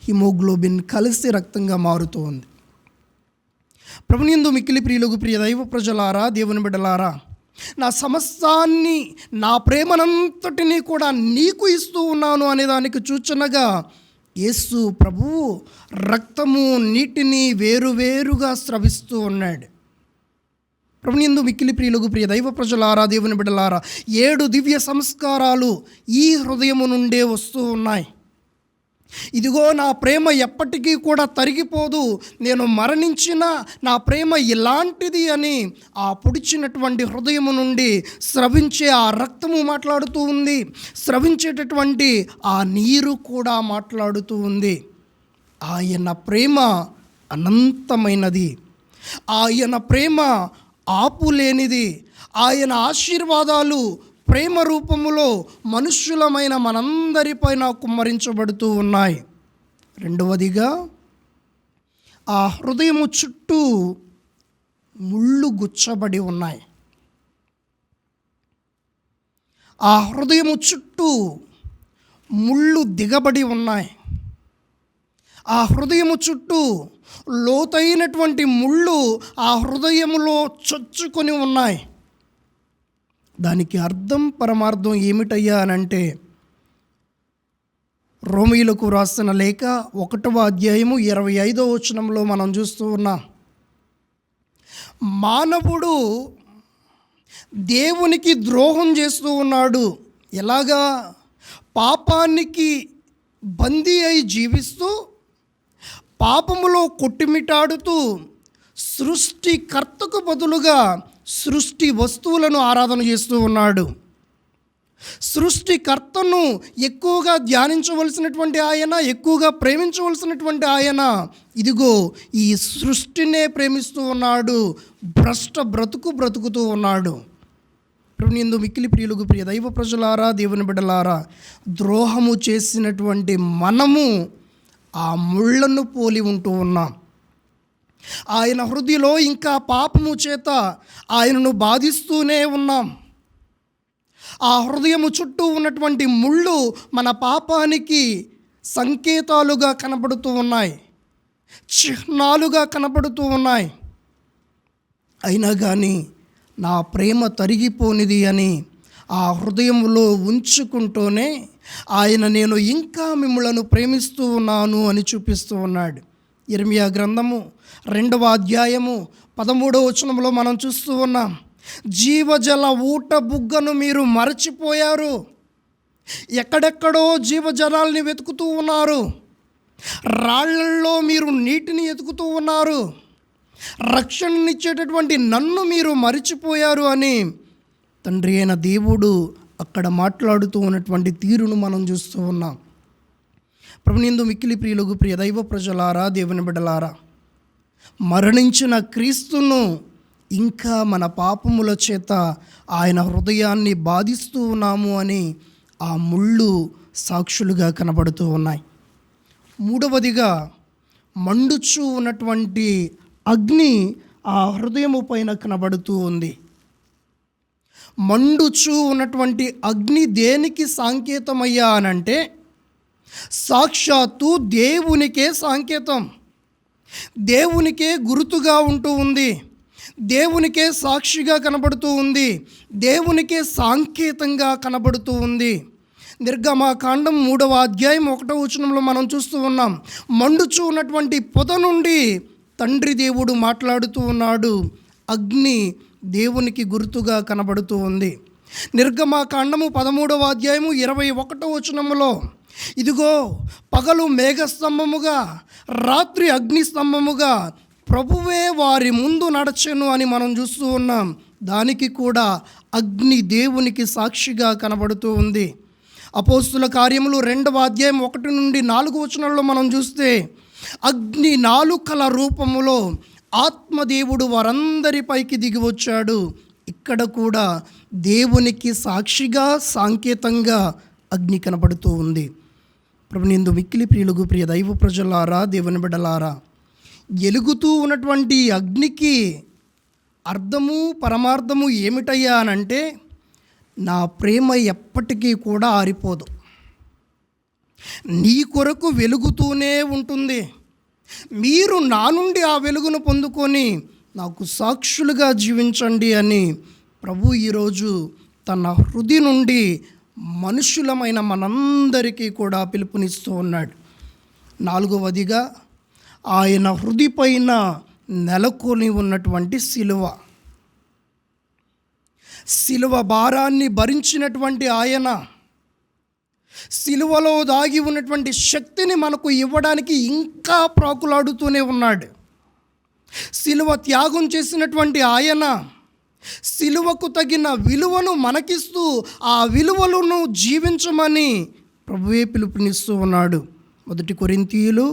Speaker 4: హిమోగ్లోబిన్ కలిసి రక్తంగా మారుతూ ఉంది. ప్రభునియందు మిక్కిలి ప్రియులకు ప్రియ దైవ ప్రజలారా, దేవుని బిడ్డలారా, నా సమస్తాన్ని, నా ప్రేమనంతటినీ కూడా నీకు ఇస్తూ ఉన్నాను అనేదానికి సూచనగా యేసు ప్రభువు రక్తము నీటిని వేరువేరుగా స్రవిస్తూ ఉన్నాడు. ప్రభునందు మిక్కిలి ప్రియులకు ప్రియ దైవ ప్రజలారా, దేవుని బిడ్డలారా, 7 దివ్య సంస్కారాలు ఈ హృదయము నుండే వస్తూ ఉన్నాయి. ఇదిగో నా ప్రేమ ఎప్పటికీ కూడా తరిగిపోదు, నేను మరణించిన నా ప్రేమ ఇలాంటిది అని ఆ పొడిచినటువంటి హృదయము నుండి స్రవించే ఆ రక్తము మాట్లాడుతూ ఉంది. స్రవించేటటువంటి ఆ నీరు కూడా మాట్లాడుతూ ఉంది. ఆయన ప్రేమ అనంతమైనది, ఆయన ప్రేమ ఆపులేనిది, ఆయన ఆశీర్వాదాలు ప్రేమ రూపములో మనుష్యులమైన మనందరిపైన కుమ్మరించబడుతూ ఉన్నాయి. రెండవదిగా ఆ హృదయము చుట్టూ ముళ్ళు గుచ్చబడి ఉన్నాయి. ఆ హృదయము చుట్టూ ముళ్ళు దిగబడి ఉన్నాయి. ఆ హృదయము చుట్టూ లోతైనటువంటి ముళ్ళు ఆ హృదయములో చొచ్చుకొని ఉన్నాయి. దానికి అర్థం పరమార్థం ఏమిటయ్యా అనంటే, రోమీయులకు రాసిన లేఖ 1వ అధ్యాయము 25వ వచనంలో మనం చూస్తూ ఉన్నాం. మానవుడు దేవునికి ద్రోహం చేస్తూ ఉన్నాడు. ఎలాగా? పాపానికి బందీ అయి జీవిస్తూ, పాపములో కొట్టిమిటాడుతూ, సృష్టికర్తకు బదులుగా సృష్టి వస్తువులను ఆరాధన చేస్తూ ఉన్నాడు. సృష్టికర్తను ఎక్కువగా ధ్యానించవలసినటువంటి ఆయన, ఎక్కువగా ప్రేమించవలసినటువంటి ఆయన, ఇదిగో ఈ సృష్టినే ప్రేమిస్తూ ఉన్నాడు. భ్రష్ట బ్రతుకుతూ ఉన్నాడు. ప్రభునందు మిక్కిలి ప్రియులకు ప్రియ దైవ ప్రజలారా, దేవుని బిడ్డలారా, ద్రోహము చేసినటువంటి మనము ఆ ముళ్ళను పోలి ఉంటూ ఉన్నాం. ఆయన హృదయలో ఇంకా పాపము చేత ఆయనను బాధిస్తూనే ఉన్నాం. ఆ హృదయము చుట్టూ ఉన్నటువంటి ముళ్ళు మన పాపానికి సంకేతాలుగా కనబడుతూ ఉన్నాయి, చిహ్నాలుగా కనబడుతూ ఉన్నాయి. అయినా కానీ నా ప్రేమ తరిగిపోనిది అని ఆ హృదయంలో ఉంచుకుంటూనే ఆయన నేను ఇంకా మిమ్మలను ప్రేమిస్తూ ఉన్నాను అని చూపిస్తూ ఉన్నాడు. ఇర్మియా గ్రంథము 2వ అధ్యాయము 13వ వచనంలో మనం చూస్తూ ఉన్నాం. జీవజల ఊట బుగ్గను మీరు మరచిపోయారు. ఎక్కడెక్కడో జీవజలాల్ని వెతుకుతూ ఉన్నారు. రాళ్లల్లో మీరు నీటిని ఎతుకుతూ ఉన్నారు. రక్షణనిచ్చేటటువంటి నన్ను మీరు మరిచిపోయారు అని తండ్రి అయిన దేవుడు అక్కడ మాట్లాడుతూ ఉన్నటువంటి తీరును మనం చూస్తూ ఉన్నాం. ప్రభునందు మిక్కిలి ప్రియులకు ప్రియ దైవ ప్రజలారా, దేవుని బిడ్డలారా, మరణించిన క్రీస్తును ఇంకా మన పాపముల చేత ఆయన హృదయాన్ని బాధిస్తూ ఉన్నాము అని ఆ ముళ్ళు సాక్షులుగా కనబడుతూ ఉన్నాయి. మూడవదిగా మండుచూ ఉన్నటువంటి అగ్ని ఆ హృదయము పైన కనబడుతూ ఉంది. మండుచూ ఉన్నటువంటి అగ్ని దేనికి సంకేతమయ్యా అనంటే, సాక్షాత్తు దేవునికే సంకేతం, దేవునికే గుర్తుగా ఉంటూ ఉంది, దేవునికే సాక్షిగా కనబడుతూ ఉంది, దేవునికే సాంకేతంగా కనబడుతూ ఉంది. నిర్గమకాండం 3వ అధ్యాయం 1వ వచనంలో మనం చూస్తూ ఉన్నాం. మండుచూ ఉన్నటువంటి పొద నుండి తండ్రి దేవుడు మాట్లాడుతూ ఉన్నాడు. అగ్ని దేవునికి గుర్తుగా కనబడుతూ ఉంది. నిర్గమకాండము 13వ అధ్యాయము 21వ వచనములో ఇదిగో పగలు మేఘస్తంభముగా, రాత్రి అగ్నిస్తంభముగా ప్రభువే వారి ముందు నడచెను అని మనం చూస్తూ ఉన్నాం. దానికి కూడా అగ్ని దేవునికి సాక్షిగా కనబడుతూ ఉంది. అపోస్తుల కార్యములు 2వ అధ్యాయం 1 నుండి 4 వచనాల్లో మనం చూస్తే అగ్ని నాలుకల రూపములో ఆత్మదేవుడు వారందరిపైకి దిగి వచ్చాడు. ఇక్కడ కూడా దేవునికి సాక్షిగా సాంకేతంగా అగ్ని కనబడుతూ ఉంది. ప్రభునందు మిక్కిలి ప్రియులకు ప్రియ దైవ ప్రజలారా, దేవుని బిడ్డలారా, ఎలుగుతూ ఉన్నటువంటి అగ్నికి అర్థము పరమార్థము ఏమిటయ్యా అనంటే, నా ప్రేమ ఎప్పటికీ కూడా ఆరిపోదు, నీ కొరకు వెలుగుతూనే ఉంటుంది. మీరు నా నుండి ఆ వెలుగును పొందుకొని నాకు సాక్షులుగా జీవించండి అని ప్రభు ఈరోజు తన హృదయం నుండి మనుషులమైన మనందరికీ కూడా పిలుపునిస్తూ ఉన్నాడు. 4వదిగా ఆయన హృదయ పైన నెలకొని ఉన్నటువంటి శిలువ భారాన్ని భరించినటువంటి ఆయన శిలువలో దాగి ఉన్నటువంటి శక్తిని మనకు ఇవ్వడానికి ఇంకా ప్రాకులాడుతూనే ఉన్నాడు. శిలువ త్యాగం చేసినటువంటి ఆయన శిలువకు తగిన విలువను మనకిస్తూ ఆ విలువలను జీవించమని ప్రభువే పిలుపునిస్తూ ఉన్నాడు. 1 కొరింథీయులు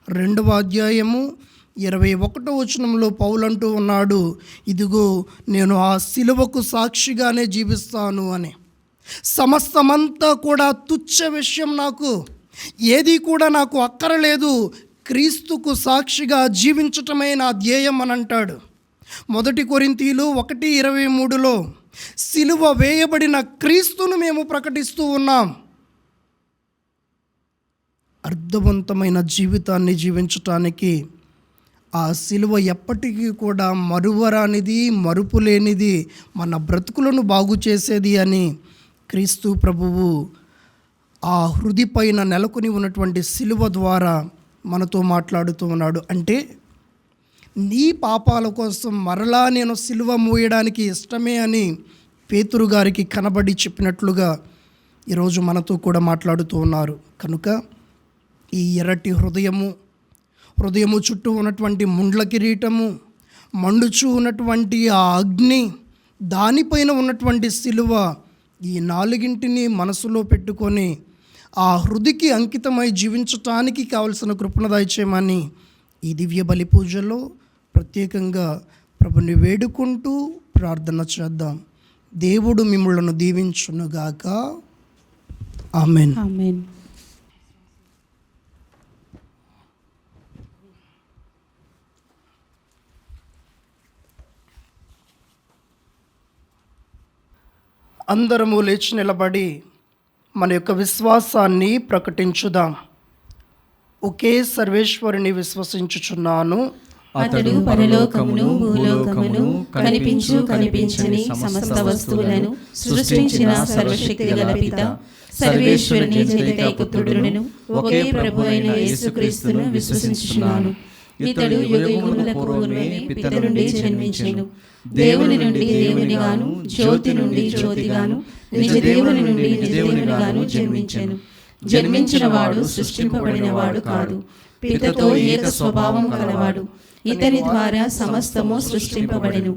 Speaker 4: 2వ అధ్యాయము 21వ వచనంలో పౌలు అంటూ ఉన్నాడు, ఇదిగో నేను ఆ శిలువకు సాక్షిగానే జీవిస్తాను అని. సమస్తమంతా కూడా తుచ్చ విషయం, నాకు ఏది కూడా నాకు అక్కరలేదు, క్రీస్తుకు సాక్షిగా జీవించటమే నా ధ్యేయం అని అంటాడు. 1 కొరింథీయులు 1:23లో శిలువ వేయబడిన క్రీస్తును మేము ప్రకటిస్తూ ఉన్నాం. అర్థవంతమైన జీవితాన్ని జీవించటానికి ఆ శిలువ ఎప్పటికీ కూడా మరువరానిది, మరుపు లేనిది, మన బ్రతుకులను బాగు చేసేది అని క్రీస్తు ప్రభువు ఆ హృదయ పైన నెలకొని ఉన్నటువంటి శిలువ ద్వారా మనతో మాట్లాడుతూ ఉన్నాడు. అంటే నీ పాపాల కోసం మరలా నేను శిలువ మోయడానికి ఇష్టమే అని పేతురు గారికి కనబడి చెప్పినట్లుగా ఈరోజు మనతో కూడా మాట్లాడుతూ ఉన్నారు. కనుక ఈ ఎర్రటి హృదయము చుట్టూ ఉన్నటువంటి ముండ్ల కిరీటము, మండుచూ ఉన్నటువంటి ఆ అగ్ని, దానిపైన ఉన్నటువంటి శిలువ, ఈ 4 మనసులో పెట్టుకొని ఆ హృదయకి అంకితమై జీవించటానికి కావలసిన కృపను దయచేయమని ఈ దివ్య బలి పూజలో ప్రత్యేకంగా ప్రభుని వేడుకుంటూ ప్రార్థన చేద్దాం. దేవుడు మిమ్మలను దీవించునుగాక. ఆమేన్.
Speaker 3: ఆమేన్.
Speaker 4: అందరము లేచి నిలబడి మన యొక్క విశ్వాసాన్ని ప్రకటించుదాం. ఒకే సర్వేశ్వరుని విశ్వసించుచున్నాను,
Speaker 2: అతడు పరలోకమును భూలోకమును కనిపించు కనిపించని సమస్త వస్తువులను సృష్టించిన సర్వశక్తి గల పిత సర్వేశ్వరుని జనితైక పుత్రుడును ఒకే ప్రభు అయిన యేసుక్రీస్తును విశ్వసించుచున్నాను. ఇతడు యుగయుగములకు పూర్వమే పిత నుండి జన్మించెను, దేవుని నుండి దేవునిగాను, జ్యోతి నుండి జ్యోతిగాను, నిజ దేవుని నుండి నిజదేవునిగాను జన్మించెను. జన్మించిన వాడు సృష్టింపబడిన వాడు కాదు, పితతో ఏక స్వభావం కలవాడు. ఇతని ద్వారా సమస్తము సృష్టింపబడెను.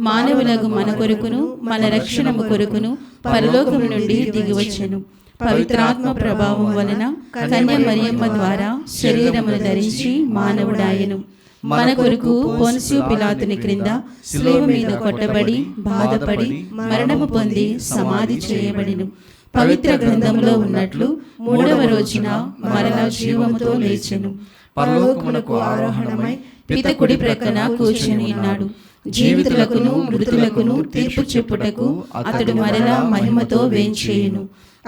Speaker 2: మానవులకు మన కొరకును మన రక్షణము కొరకును పరలోకము నుండి దిగివచ్చెను. పవిత్రాత్మ ప్రభావం వలన కన్య మరియమ్మ ద్వారా శరీరమును ధరించి మానవుడాయెను. మన కొరకు పొన్సియు పిలాతుని క్రింద శిలువ మీద కొట్టబడి బాధపడి మరణము పొంది సమాధి చేయబడెను. పవిత్ర గ్రంథంలో ఉన్నట్లు 3వ రోజున మరలా జీవముతో లేచెను. పరలోకమునకు ఆరోహణమై పిత కుడి ప్రక్కన కూర్చుని ఉన్నాడు. జీవితులకును మృతులకును తీర్పు చెప్పుటకు అతడు మరలా మహిమతో వేంచేయును.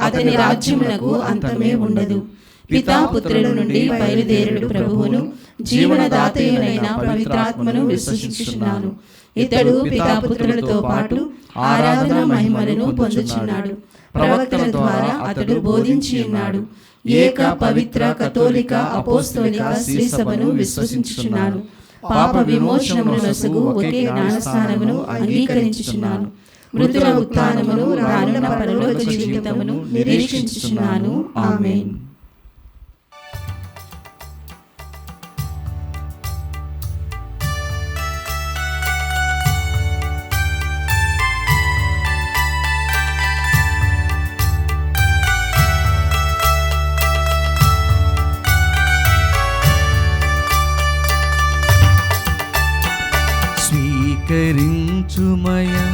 Speaker 2: అతని రాజ్యమునకు అంతమే ఉండదు. పితా పుత్రుల నుండి బయలుదేరుడు ప్రభువును జీవనదాతయునైన పవిత్రాత్మను విశ్వసించుచున్నాను. ఇతడు పితా పుత్రులతో పాటు ఆరాధన మహిమలను పొందుచున్నాడు. ప్రవక్తల ద్వారా అతడు బోధించి ఉన్నాడు. ఏక పవిత్ర కథోలిక అపోస్తోలిక శ్రీసభను విశ్వసించుచున్నాను. పాప విమోచనమును నొసగు ఒకే జ్ఞానస్నానమును అంగీకరించుచున్నాను. మృతుల ఉత్థానమును రానున్న పరలోక జీవితమును నిరీక్షించుచున్నాను. ఆమేన్.
Speaker 1: స్వీకరించుమయా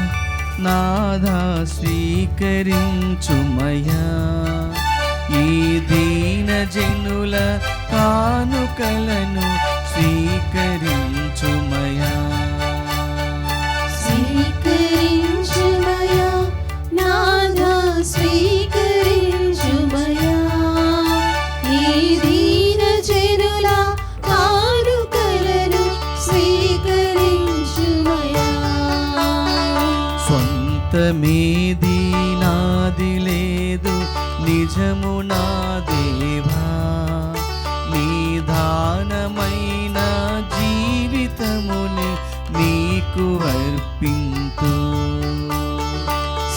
Speaker 1: నాదా, స్వీకరించుమయా ఈ దీన జనుల కానుకలను స్వీకరించుమయా.
Speaker 2: స్వీకరించుమయా నాదా, స్వీకరించుమయా ఈ దీన జనుల కానుకలను స్వీకరించుమయా.
Speaker 1: స్వంత సొంతమేది నాది లేదు నిజము నా దేవా, నిదానమైన జీవితముని నీకు అర్పింతు.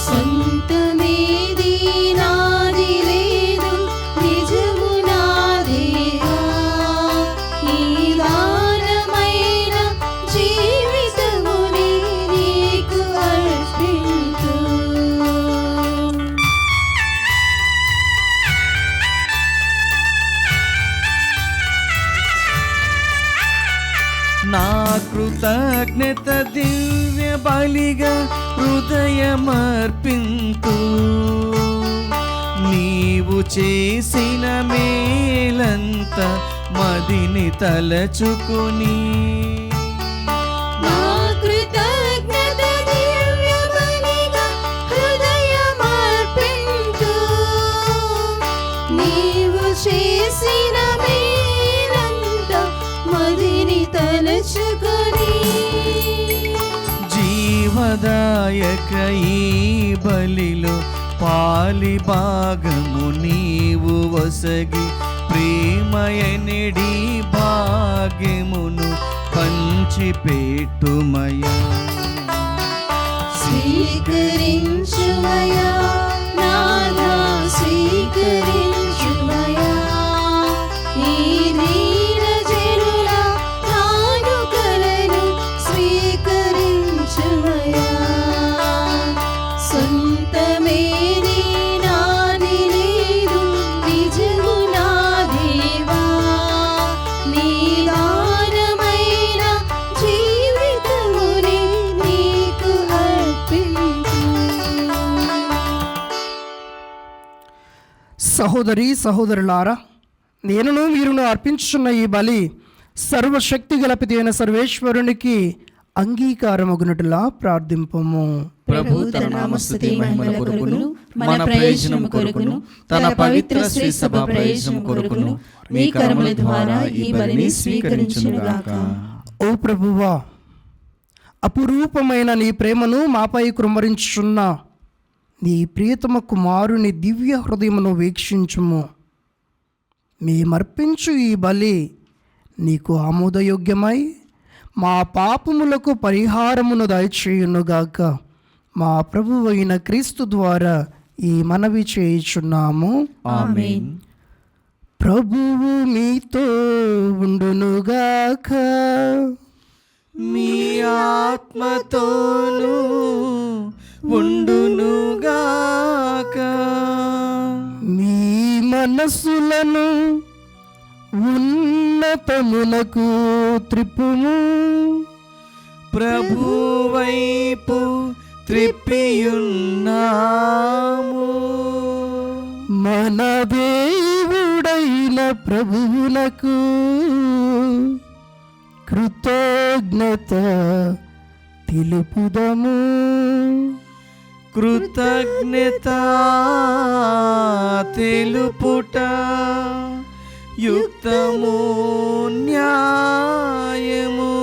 Speaker 2: సొంతమేది నాది లేదు నిజము నా దేవా, నిదానమైన జీవితముని నీకు అర్పింతు.
Speaker 1: నా కృతజ్ఞత దివ్య బలిగా హృదయమర్పింతు. నీవు చేసిన మేలంత మదిని తలచుకొని
Speaker 2: నా కృతజ్ఞత దివ్య బలిగా హృదయమర్పింతు. నీవు చేసిన మేలంత మదిని తలచుకొని
Speaker 1: జీవదాయక ఈ బలిలో పాలి భాగము నీవు వసగి ప్రేమయనిడి భాగ్యమును పంచిపెట్టుమయా.
Speaker 2: స్వీకరించుమయా నాథా, స్వీకరించుమయా ఈ దీన జనుల కానుకలను స్వీకరించుమయా. సొంతమేది నాది లేదు నిజము నా దేవా, నిదానమైన జీవితముని నీకు అర్పింతు.
Speaker 4: సహోదరి సహోదరులారా, నేనును మీరును అర్పించుచున్న ఈ బలి సర్వశక్తి గలపితి అయిన సర్వేశ్వరునికి అంగీకారమగునట్టులా ప్రార్థింపము.
Speaker 1: ప్రభు తన నామస్తుతి మహిమల కొరకును మన ప్రయోజనం కొరకును తన పవిత్ర శ్రీ సభ ప్రయోజనం కొరకును మీ కరముల ద్వారా ఈ బలిని స్వీకరించునుగాక.
Speaker 4: ఓ ప్రభువా, అపురూపమైన నీ ప్రేమను మాపై కృమ్మరించుచున్న నీ ప్రియతమ కుమారుని దివ్య హృదయమును వీక్షించుము. మేమర్పించు ఈ బలి నీకు ఆమోదయోగ్యమై మా పాపములకు పరిహారమును దయచేయునుగాక. మా ప్రభువైన క్రీస్తు ద్వారా ఈ మనవి చేయుచున్నాము.
Speaker 1: ఆమేన్.
Speaker 4: ప్రభువు మీతో ఉండునుగాక.
Speaker 1: మీ ఆత్మతోను ఉండునుగాక.
Speaker 4: మీ మనస్సులను ఉన్నతమునకు త్రిప్పుము.
Speaker 1: ప్రభు వైపు త్రిప్పియున్నాము.
Speaker 4: మన దేవుడైన ప్రభువునకు కృతజ్ఞత తెలుపుదము.
Speaker 1: కృతజ్ఞత తెలుపుట యుక్తము న్యాయము.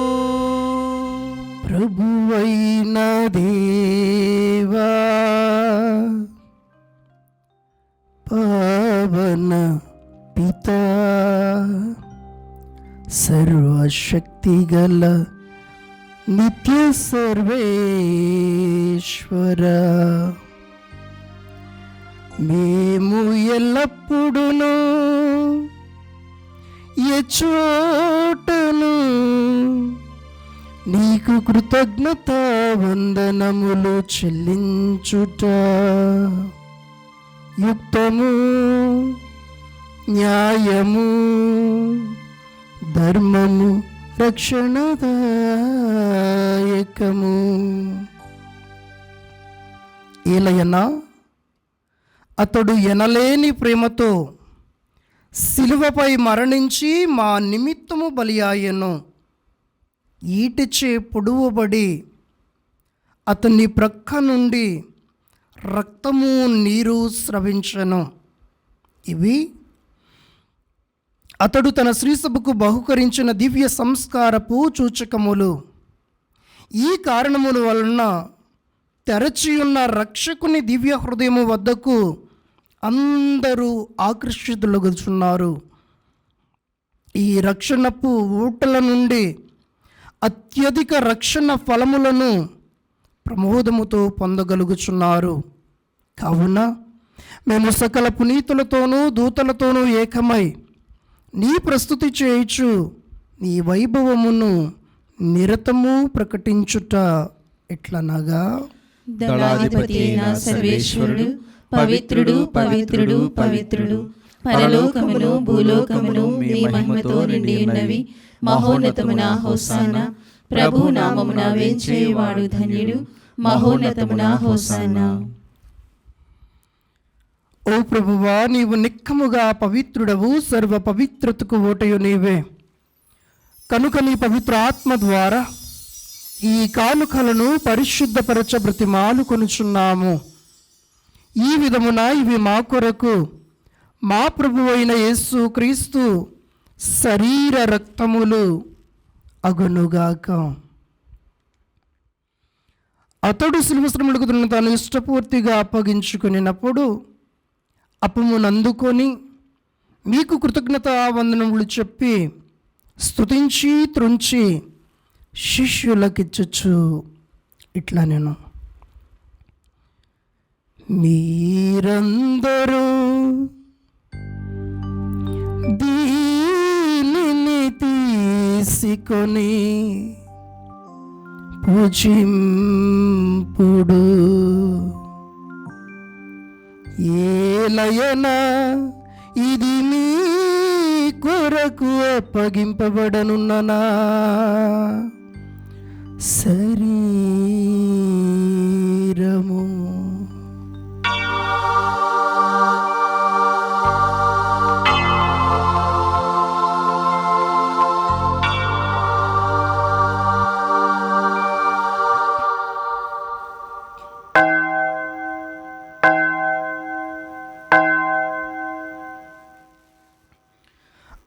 Speaker 4: ప్రభువైన దేవా, పావన పితా, సర్వశక్తిగల నిత్య సర్వేశ్వర, మేము ఎల్లప్పుడూ ఎచోటను నీకు కృతజ్ఞత వందనములు చెల్లించుట యుక్తము, న్యాయము, ధర్మము, రక్షణదాయకము. ఏలయనా, అతడు ఎనలేని ప్రేమతో శిలువపై మరణించి మా నిమిత్తము బలియాయెను. ఈటెచే పొడువబడి అతని ప్రక్క నుండి రక్తము నీరు స్రవించెను. ఇవి అతడు తన శ్రీసభకు బహుకరించిన దివ్య సంస్కారపు సూచకములు. ఈ కారణముల వలన తెరచి ఉన్న రక్షకుని దివ్య హృదయము వద్దకు అందరూ ఆకర్షితులగుచున్నారు. ఈ రక్షణపు ఊటల నుండి అత్యధిక రక్షణ ఫలములను ప్రమోదముతో పొందగలుగుచున్నారు. కావున మేము సకల పునీతులతోనూ దూతలతోనూ ఏకమై నీ ప్రస్తుతి చేయుచు నీ వైభవమును నిరతము ప్రకటించుట ఎట్లనగా,
Speaker 2: దళాధిపతి అయిన సర్వేశ్వరుడు పవిత్రుడు పవిత్రుడు పవిత్రుడు, పరలోకమును భూలోకమును మీ మహిమతో నిండి ఉన్నవి. మహోన్నతమున హోసానా, ప్రభు నామమున వేంచేవాడు ధన్యుడు. మహోన్నతమున హోసానా.
Speaker 4: ఓ ప్రభువా, నీవు నిక్కముగా పవిత్రుడవు, సర్వ పవిత్రతకు ఓటయు నీవే. కనుక నీ పవిత్ర ఆత్మ ద్వారా ఈ కానుకలను పరిశుద్ధపరచ బ్రతిమాలు కొనుచున్నాము. ఈ విధమున ఇవి మా కొరకు మా ప్రభువు అయిన యేసు క్రీస్తు శరీర రక్తములు అగునుగాక. అతడు శిలువ శ్రమలకు తాను ఇష్టపూర్తిగా అప్పగించుకునినప్పుడు అప్పమునందుకొని మీకు కృతజ్ఞత వందనములు చెప్పి స్తుతించి త్రుంచి శిష్యులకిచ్చుచు ఇట్లా నేను, మీరందరూ దీనిని తీసుకొని పూజింపుడు. ఏలయనా ఇది మీ కొరకు అప్పగింపబడనున్న శరీరము.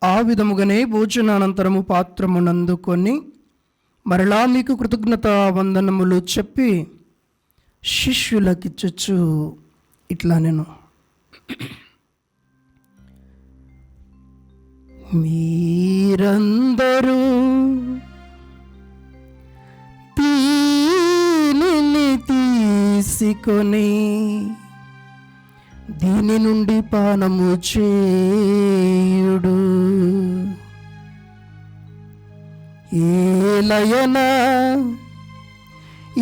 Speaker 4: ఆ విధముగానే భోజనానంతరము పాత్రమునందుకొని మరలా మీకు కృతజ్ఞత వందనములు చెప్పి శిష్యులకిచ్చుచు ఇట్లా నేను, మీరందరూ దీనిని తీసుకొని దీని నుండి పానము చేయుడు. ఏలయనా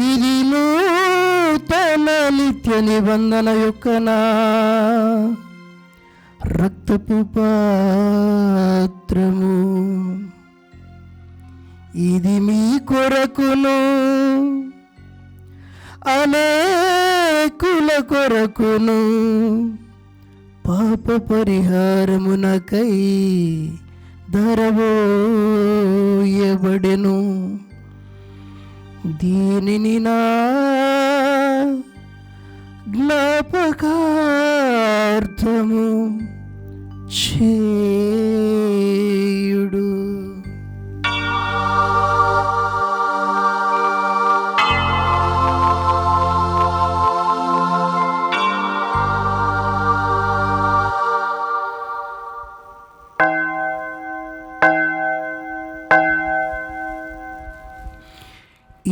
Speaker 4: ఇది నూతన నిత్య నిబంధన యొక్క నా రక్తపు పాత్రము. ఇది మీ కొరకును అనేకుల కొరకును పాప పరిహారమునకై ధరవోయబడెను. దీనిని నా జ్ఞాపకార్థము చేయుడు.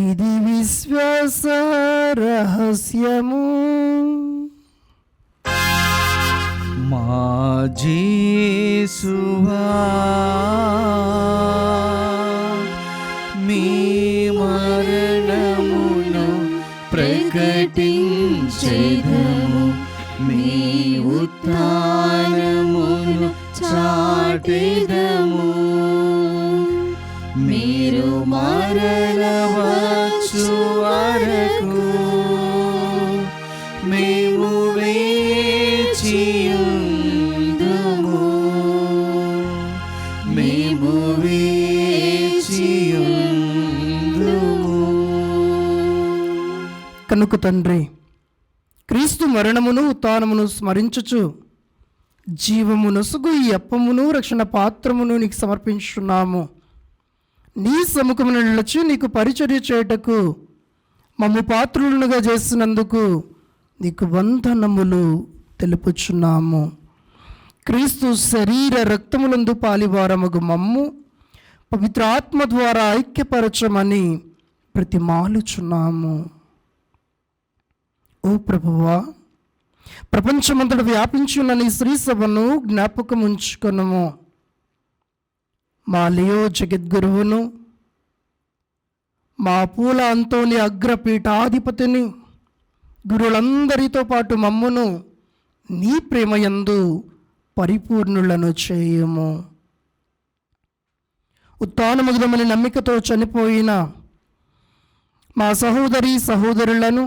Speaker 4: ఇది విశ్వాస రహస్యము.
Speaker 1: మా యేసువా, మీ మరణమును ప్రకటించెదము, మీ ఉత్థానమును చాటెదము. మీరు మరలవచ్చు వరకు మేము వేచియుందుము, మేము వేచియుందుము.
Speaker 4: కనుక తండ్రి, క్రీస్తు మరణమును ఉత్థానమును స్మరించుచు జీవము నొసుగు ఈ అప్పమును రక్షణ పాత్రమును నీకు సమర్పించున్నాము. నీ సముఖమును నిలిచి నీకు పరిచర్య చేయుటకు మమ్ము పాత్రులనుగా చేసినందుకు నీకు వందనములు తెలుపుచున్నాము. క్రీస్తు శరీర రక్తములందు పాలివారమగు మమ్ము పవిత్ర ఆత్మ ద్వారా ఐక్యపరచమని ప్రతిమాలుచున్నాము. ఓ ప్రభువా, ప్రపంచమంతటా వ్యాపించున్న నీ శ్రీ సభను జ్ఞాపకం ఉంచుకొనుము. మా లియో జగద్గురువును, మా పూల అంతోని అగ్రపీఠాధిపతిని, గురువులందరితో పాటు మమ్మును నీ ప్రేమయందు పరిపూర్ణులను చేయుము. ఉత్థానమగుదమని నమ్మికతో చనిపోయిన మా సహోదరి సహోదరులను,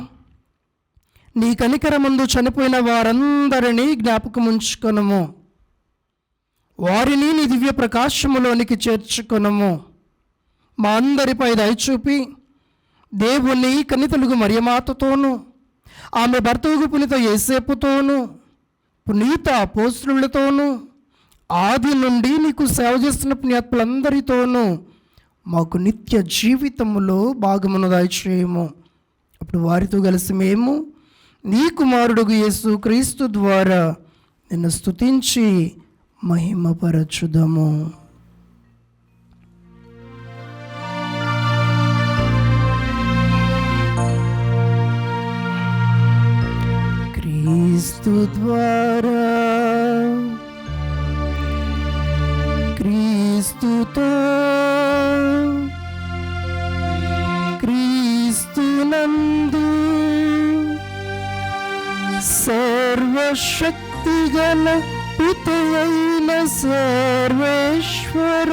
Speaker 4: నీ కనికరమందు చనిపోయిన వారందరినీ జ్ఞాపకం ఉంచుకొనుము. వారిని నీ దివ్య ప్రకాశములోనికి చేర్చుకొనుము. మా అందరిపై దయచూపి దేవుని కన్నితలుగు మరియమాతతోనూ, ఆమె భర్తకు పునీత యేసేపుతోనూ, పునీత అపోస్తలులతోనూ, ఆది నుండి నీకు సేవ చేస్తున్న పుణ్యాత్ములందరితోనూ మాకు నిత్య జీవితములో భాగమును దయచేయము. అప్పుడు వారితో కలిసి మేము నీ కుమారుడుగు యేసు క్రీస్తు ద్వారా నిన్ను స్తుతించి మహిమపరచుదము. క్రీస్తు ద్వారా, క్రీస్తుతో, క్రీస్తునందు సర్వశక్తిగల పితయైన సర్వేశ్వర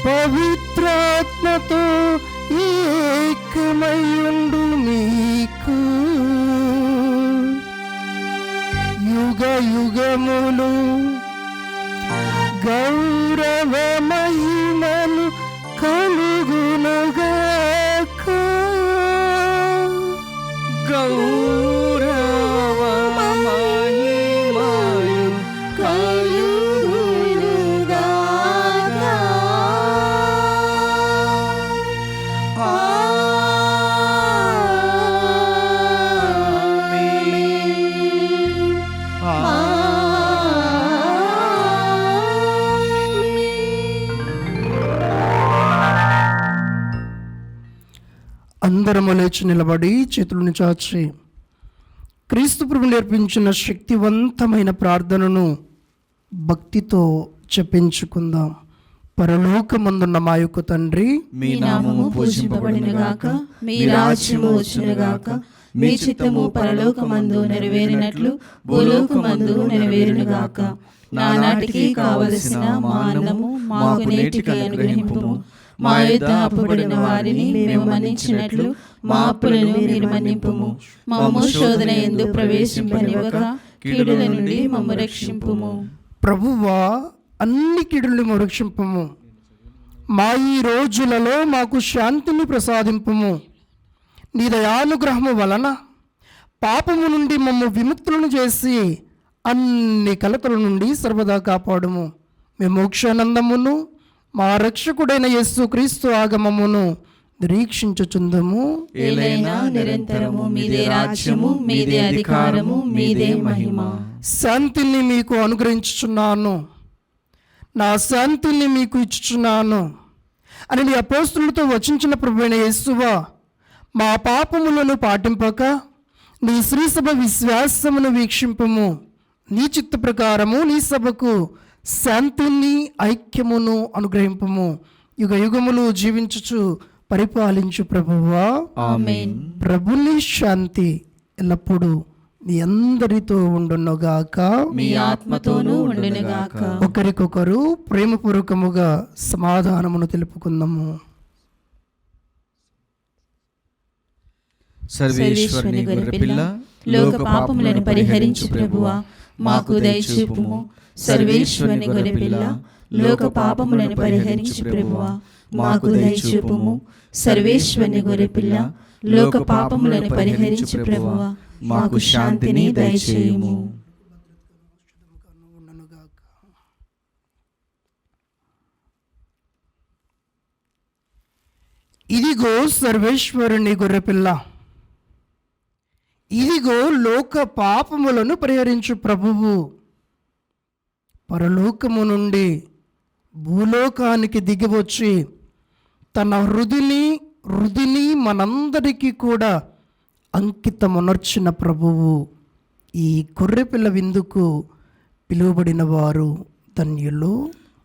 Speaker 4: పవిత్రాత్మతో ఏకమయుండు నీకు యుగ యుగములు గౌరవ మహిమలు కలుగునుగాక. గౌరవ మహిమలు కలుగునుగాక. అందరము లేచి నిలబడి చేతులను చాచి క్రీస్తు ప్రభువు నేర్పించిన శక్తివంతమైన ప్రార్థనను భక్తితో జపించుకుందాం. పరలోకమందున్న మా యొక్క తండ్రి,
Speaker 2: మీ నామము పూజింపబడునుగాక, మీ రాజ్యము వచ్చునుగాక, మీ చిత్తము పరలోకమందు నెరవేరినట్లు భూలోకమందు నెరవేరునుగాక. నానాటికి కావలసిన మా అన్నము మాకు నేటికి అనుగ్రహింపుము. మా యొద్ద అప్పుబడిన వారిని మేము మన్నించినట్లు మా అప్పులను మీరు మన్నింపుము. మమ్ము శోధన యందు ప్రవేశింపనివ్వక కీడుల నుండి మమ్ము రక్షింపుము.
Speaker 4: ప్రభువా, అన్ని కీడులను రక్షింపుము. మా ఈ రోజులలో మాకు శాంతిని ప్రసాదింపుము. నీ దయానుగ్రహము వలన పాపము నుండి మమ్ము విముక్తులను చేసి అన్ని కలతల నుండి సర్వదా కాపాడుము. మేము మోక్షానందమును మా రక్షకుడైన యేసు క్రీస్తు ఆగమమును నిరీక్షించుచుందము.
Speaker 2: ఏలైనా నిరంతరము మీదే రాజ్యము, మీదే అధికారము, మీదే మహిమ.
Speaker 4: శాంతిని మీకు అనుగ్రహించుచున్నాను, నా శాంతిని మీకు ఇచ్చుచున్నాను అని నీ అపోస్తలులతో వచించిన ప్రభువైన యేసువా, మా పాపములను పాటింపక నీ శ్రీ సభ విశ్వాసమును వీక్షింపము. నీ చిత్త ప్రకారము నీ సభకు శాంతిని ఐక్యమును అనుగ్రహింపము. యుగ యుగములు జీవించుచు పరిపాలించు ప్రభువా,
Speaker 2: ఆమేన్.
Speaker 4: ప్రభుని శాంతి ఎల్లప్పుడూ మీ అందరితో ఉండునుగాక,
Speaker 2: మీ ఆత్మతోనూ ఉండునుగాక.
Speaker 4: ఒకరికొకరు ప్రేమపూర్వకముగా సమాధానమును తెలుపుకుందాము.
Speaker 1: సర్వేశ్వరుని గొర్రెపిల్ల,
Speaker 2: లోక పాపములను పరిహరించు ప్రభువా, మాకు దయచూపుము. సర్వేశ్వరుని గొర్రెపిల్ల, లోక పాపములను పరిహరించు ప్రభువా, మాకు దయచూపుము. సర్వేశ్వరుని గొర్రెపిల్ల, లోక పాపములను పరిహరించు ప్రభువా, మాకు శాంతిని దయచేయుము.
Speaker 4: ఇదిగో సర్వేశ్వరుని గొర్రెపిల్ల, ఇదిగో లోక పాపములను పరిహరించు ప్రభువు, పరలోకము నుండి భూలోకానికి దిగివచ్చి తన హృదిని మనందరికీ కూడా అంకితమునర్చిన ప్రభువు. ఈ గొర్రెపిల్ల విందుకు పిలువబడిన వారు ధన్యులు.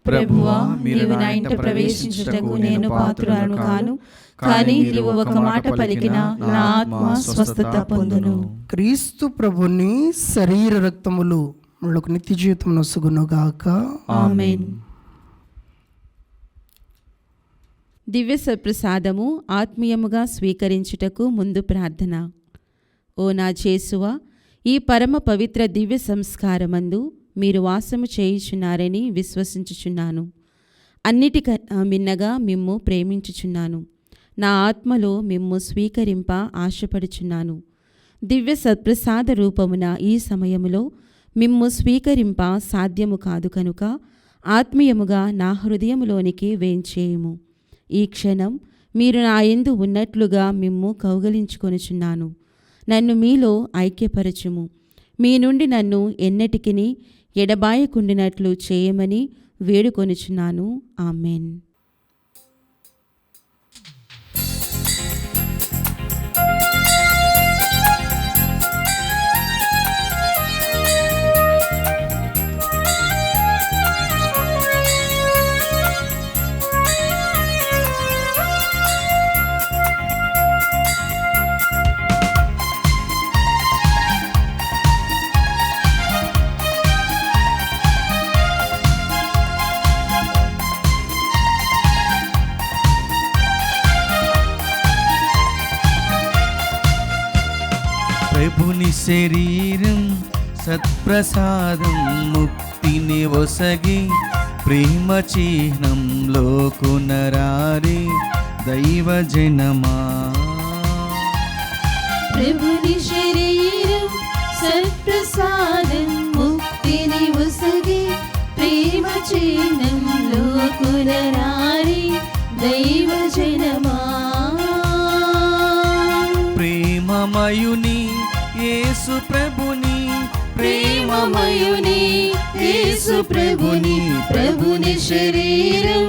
Speaker 2: ప్రభువా, నీవు నా ఇంట ప్రవేశించుటకు నేను పాత్రురాలను కాను, కానీ నీవు ఒక మాట పలికిన నా ఆత్మ స్వస్థత పొందును.
Speaker 4: క్రీస్తు ప్రభుని శరీర రక్తములు మనకు నిత్య జీవితం నొసగునుగాక.
Speaker 2: ఆమేన్.
Speaker 3: దివ్య సప్రసాదము ఆత్మీయముగా స్వీకరించుటకు ముందు ప్రార్థన. ఓ నా యేసువా, ఈ పరమ పవిత్ర దివ్య సంస్కారమందు మీరు వాసము చేయుచున్నారని విశ్వసించుచున్నాను. అన్నిటికన్నా మిన్నగా మిమ్ము ప్రేమించుచున్నాను. నా ఆత్మలో మిమ్ము స్వీకరింప ఆశపడుచున్నాను. దివ్య సత్ప్రసాద రూపమున ఈ సమయములో మిమ్ము స్వీకరింప సాధ్యము కాదు కనుక ఆత్మీయముగా నా హృదయములోనికి వేంచేయుము. ఈ క్షణం మీరు నా యందు ఉన్నట్లుగా మిమ్ము కౌగలించుకొనుచున్నాను. నన్ను మీలో ఐక్యపరచుము. మీ నుండి నన్ను ఎన్నటికిని ఎడబాయకుండినట్లు చేయమని వేడుకొనుచున్నాను. ఆమెన్.
Speaker 1: ప్రభుని శరీరం సత్ప్రసాదం ముక్తిని ఒసగి ప్రేమ చిహ్నంలో కొనరారే దైవజనమా.
Speaker 2: ప్రభుని శరీరం సత్ప్రసాదం ముక్తిని ఒసగి ప్రేమ చిహ్నంలో కొనరారే దైవజనమా.
Speaker 1: ప్రేమమయుని యేసు ప్రభుని,
Speaker 2: ప్రేమమయుని యేసు ప్రభుని, ప్రభుని శరీరం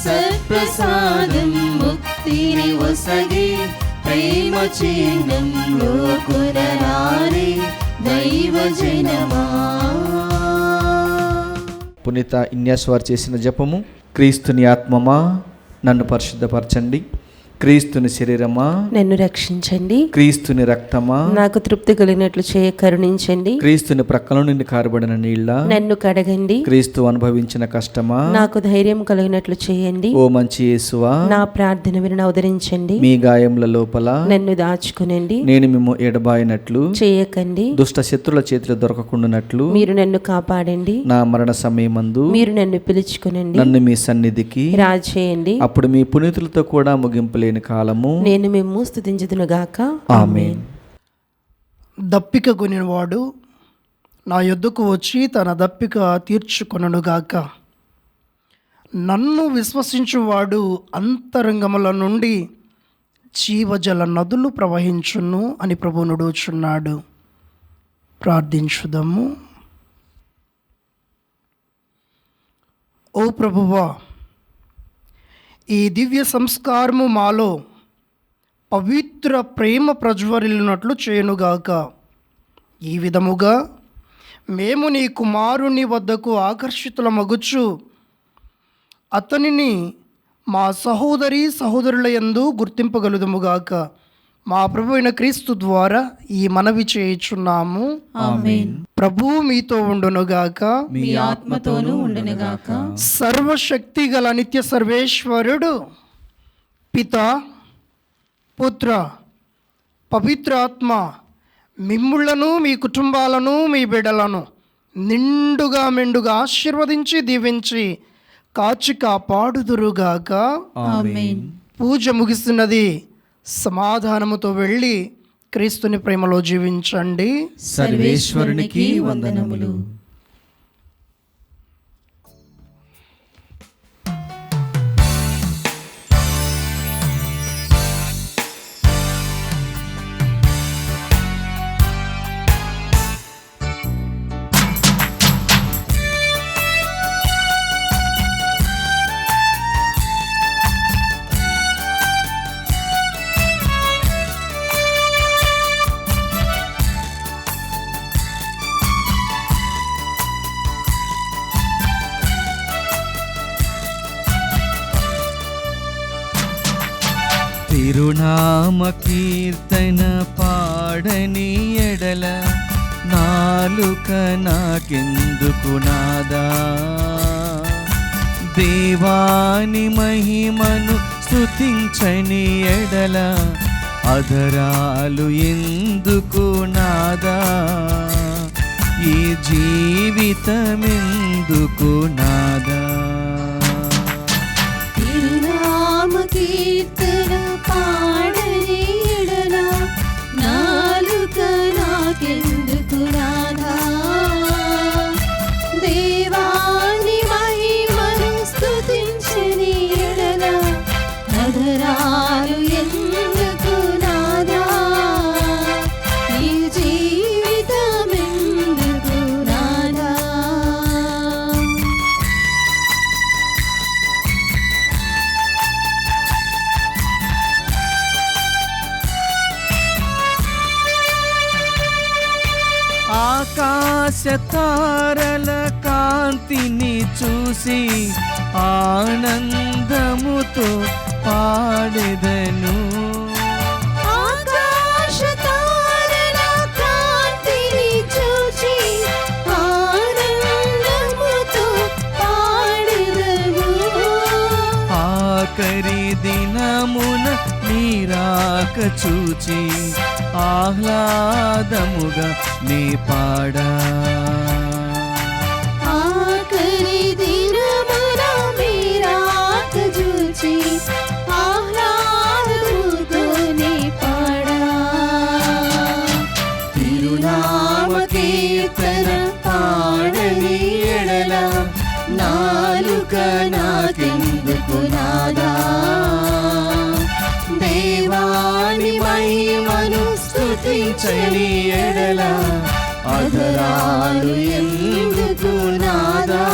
Speaker 2: సత్ప్రసాదం ముక్తిని ఒసగి ప్రేమ చిహ్నంలో కొనరారే దైవజనమా.
Speaker 1: పునీత ఇన్యాస్ వారు చేసిన జపము. క్రీస్తుని ఆత్మమా నన్ను పరిశుద్ధపరచండి, క్రీస్తుని శరీరమా
Speaker 2: నన్ను రక్షించండి,
Speaker 1: క్రీస్తుని రక్తమా
Speaker 2: నాకు తృప్తి కలిగినట్లు చేయ కరుణించండి,
Speaker 1: క్రీస్తుని ప్రక్కల నుండి కారబడిన నీళ్ళ
Speaker 2: నన్ను కడగండి,
Speaker 1: క్రీస్తు అనుభవించిన కష్టమా
Speaker 2: నాకు ధైర్యం కలిగినట్లు చేయండి,
Speaker 1: ఓ మంచి యేసువా
Speaker 2: నా ప్రార్థన విని అవతరించండి,
Speaker 1: మీ గాయముల లోపల
Speaker 2: నన్ను దాచుకునండి,
Speaker 1: నేను మిమ్ము ఎడబాయినట్లు
Speaker 2: చేయకండి,
Speaker 1: దుష్ట శత్రుల చేతిలో దొరకకుండానట్లు
Speaker 2: మీరు నన్ను కాపాడండి,
Speaker 1: నా మరణ సమయమందు
Speaker 2: మీరు నన్ను పిలుచుకునండి,
Speaker 1: నన్ను మీ సన్నిధికి
Speaker 2: రాజేయండి,
Speaker 1: అప్పుడు మీ పునీతులతో కూడా ముగింపులేని కాలము
Speaker 2: నేను మిమ్ము స్తుతించుదునుగాక.
Speaker 1: ఆమేన్.
Speaker 4: దప్పిక కొనివాడు నా యొద్దకు వచ్చి తన దప్పిక తీర్చుకొనుగాక. నన్ను విశ్వసించువాడు అంతరంగముల నుండి జీవజల నదులు ప్రవహించును అని ప్రభువు నుడుచున్నాడు. ప్రార్థించుదాము. ఓ ప్రభువా, ఈ దివ్య సంస్కారము మాలో పవిత్ర ప్రేమ ప్రజ్వరిల్లినట్లు చేయునుగాక. ఈ విధముగా మేము నీ కుమారుని వద్దకు ఆకర్షితులమగుచు అతనిని మా సహోదరుల యందు గుర్తింపగలుదుముగాక. మా ప్రభు అయిన క్రీస్తు ద్వారా ఈ మనవి చేయుచున్నాము.
Speaker 2: ఆమేన్.
Speaker 4: ప్రభువు మీతో ఉండునుగాక,
Speaker 2: మీ ఆత్మతోనూ ఉండునుగాక.
Speaker 4: సర్వశక్తి గల నిత్య సర్వేశ్వరుడు పితా, పుత్ర, పవిత్రాత్మ మిమ్ములను మీ కుటుంబాలను మీ బిడ్డలను నిండుగా మెండుగా ఆశీర్వదించి దీవించి కాచి కాపాడుదురుగాక.
Speaker 2: ఆమేన్.
Speaker 4: పూజ ముగిస్తున్నది. సమాధానముతో వెళ్ళి క్రీస్తుని ప్రేమలో జీవించండి.
Speaker 2: సర్వేశ్వరునికి వందనములు.
Speaker 1: తిరునామ కీర్తన పాడని ఎడల నాలుక నాకెందుకు నాదా, దేవాని మహిమను స్తుతించని ఎడల అధరాలు ఎందుకు నాదా, ఈ జీవితమెందుకు నాదా.
Speaker 2: తిరునామ కీర్తన పాడని ఎడల నాలుక నాకెందుకు నాదా, దేవాని మహిమను స్తుతించని ఎడల అధరాలు ఎందుకు నాదా, ఈ జీవితమెందుకు నాదా.
Speaker 1: ఆకాశ తారల కాంతిని చూసి ఆనందముతో పాడెదను,
Speaker 2: ఆకాశ తారల కాంతిని చూచి ఆనందముతో పాడెదను,
Speaker 1: ఆఖరి దినమున నీరాక చూచి ఆహ్లాదముగా నీ పాడా.
Speaker 2: ఆఖరి దినమున మీరాక చూచి ఆహ్లాదముతో నీ పాడా.
Speaker 1: తిరునామ కీర్తన పాడని ఎడల నాలుక నాకెందుకు నాదా, దేవాని మహిమను స్తుతించని ఎడల అధరాలు ఎందుకు నాదా.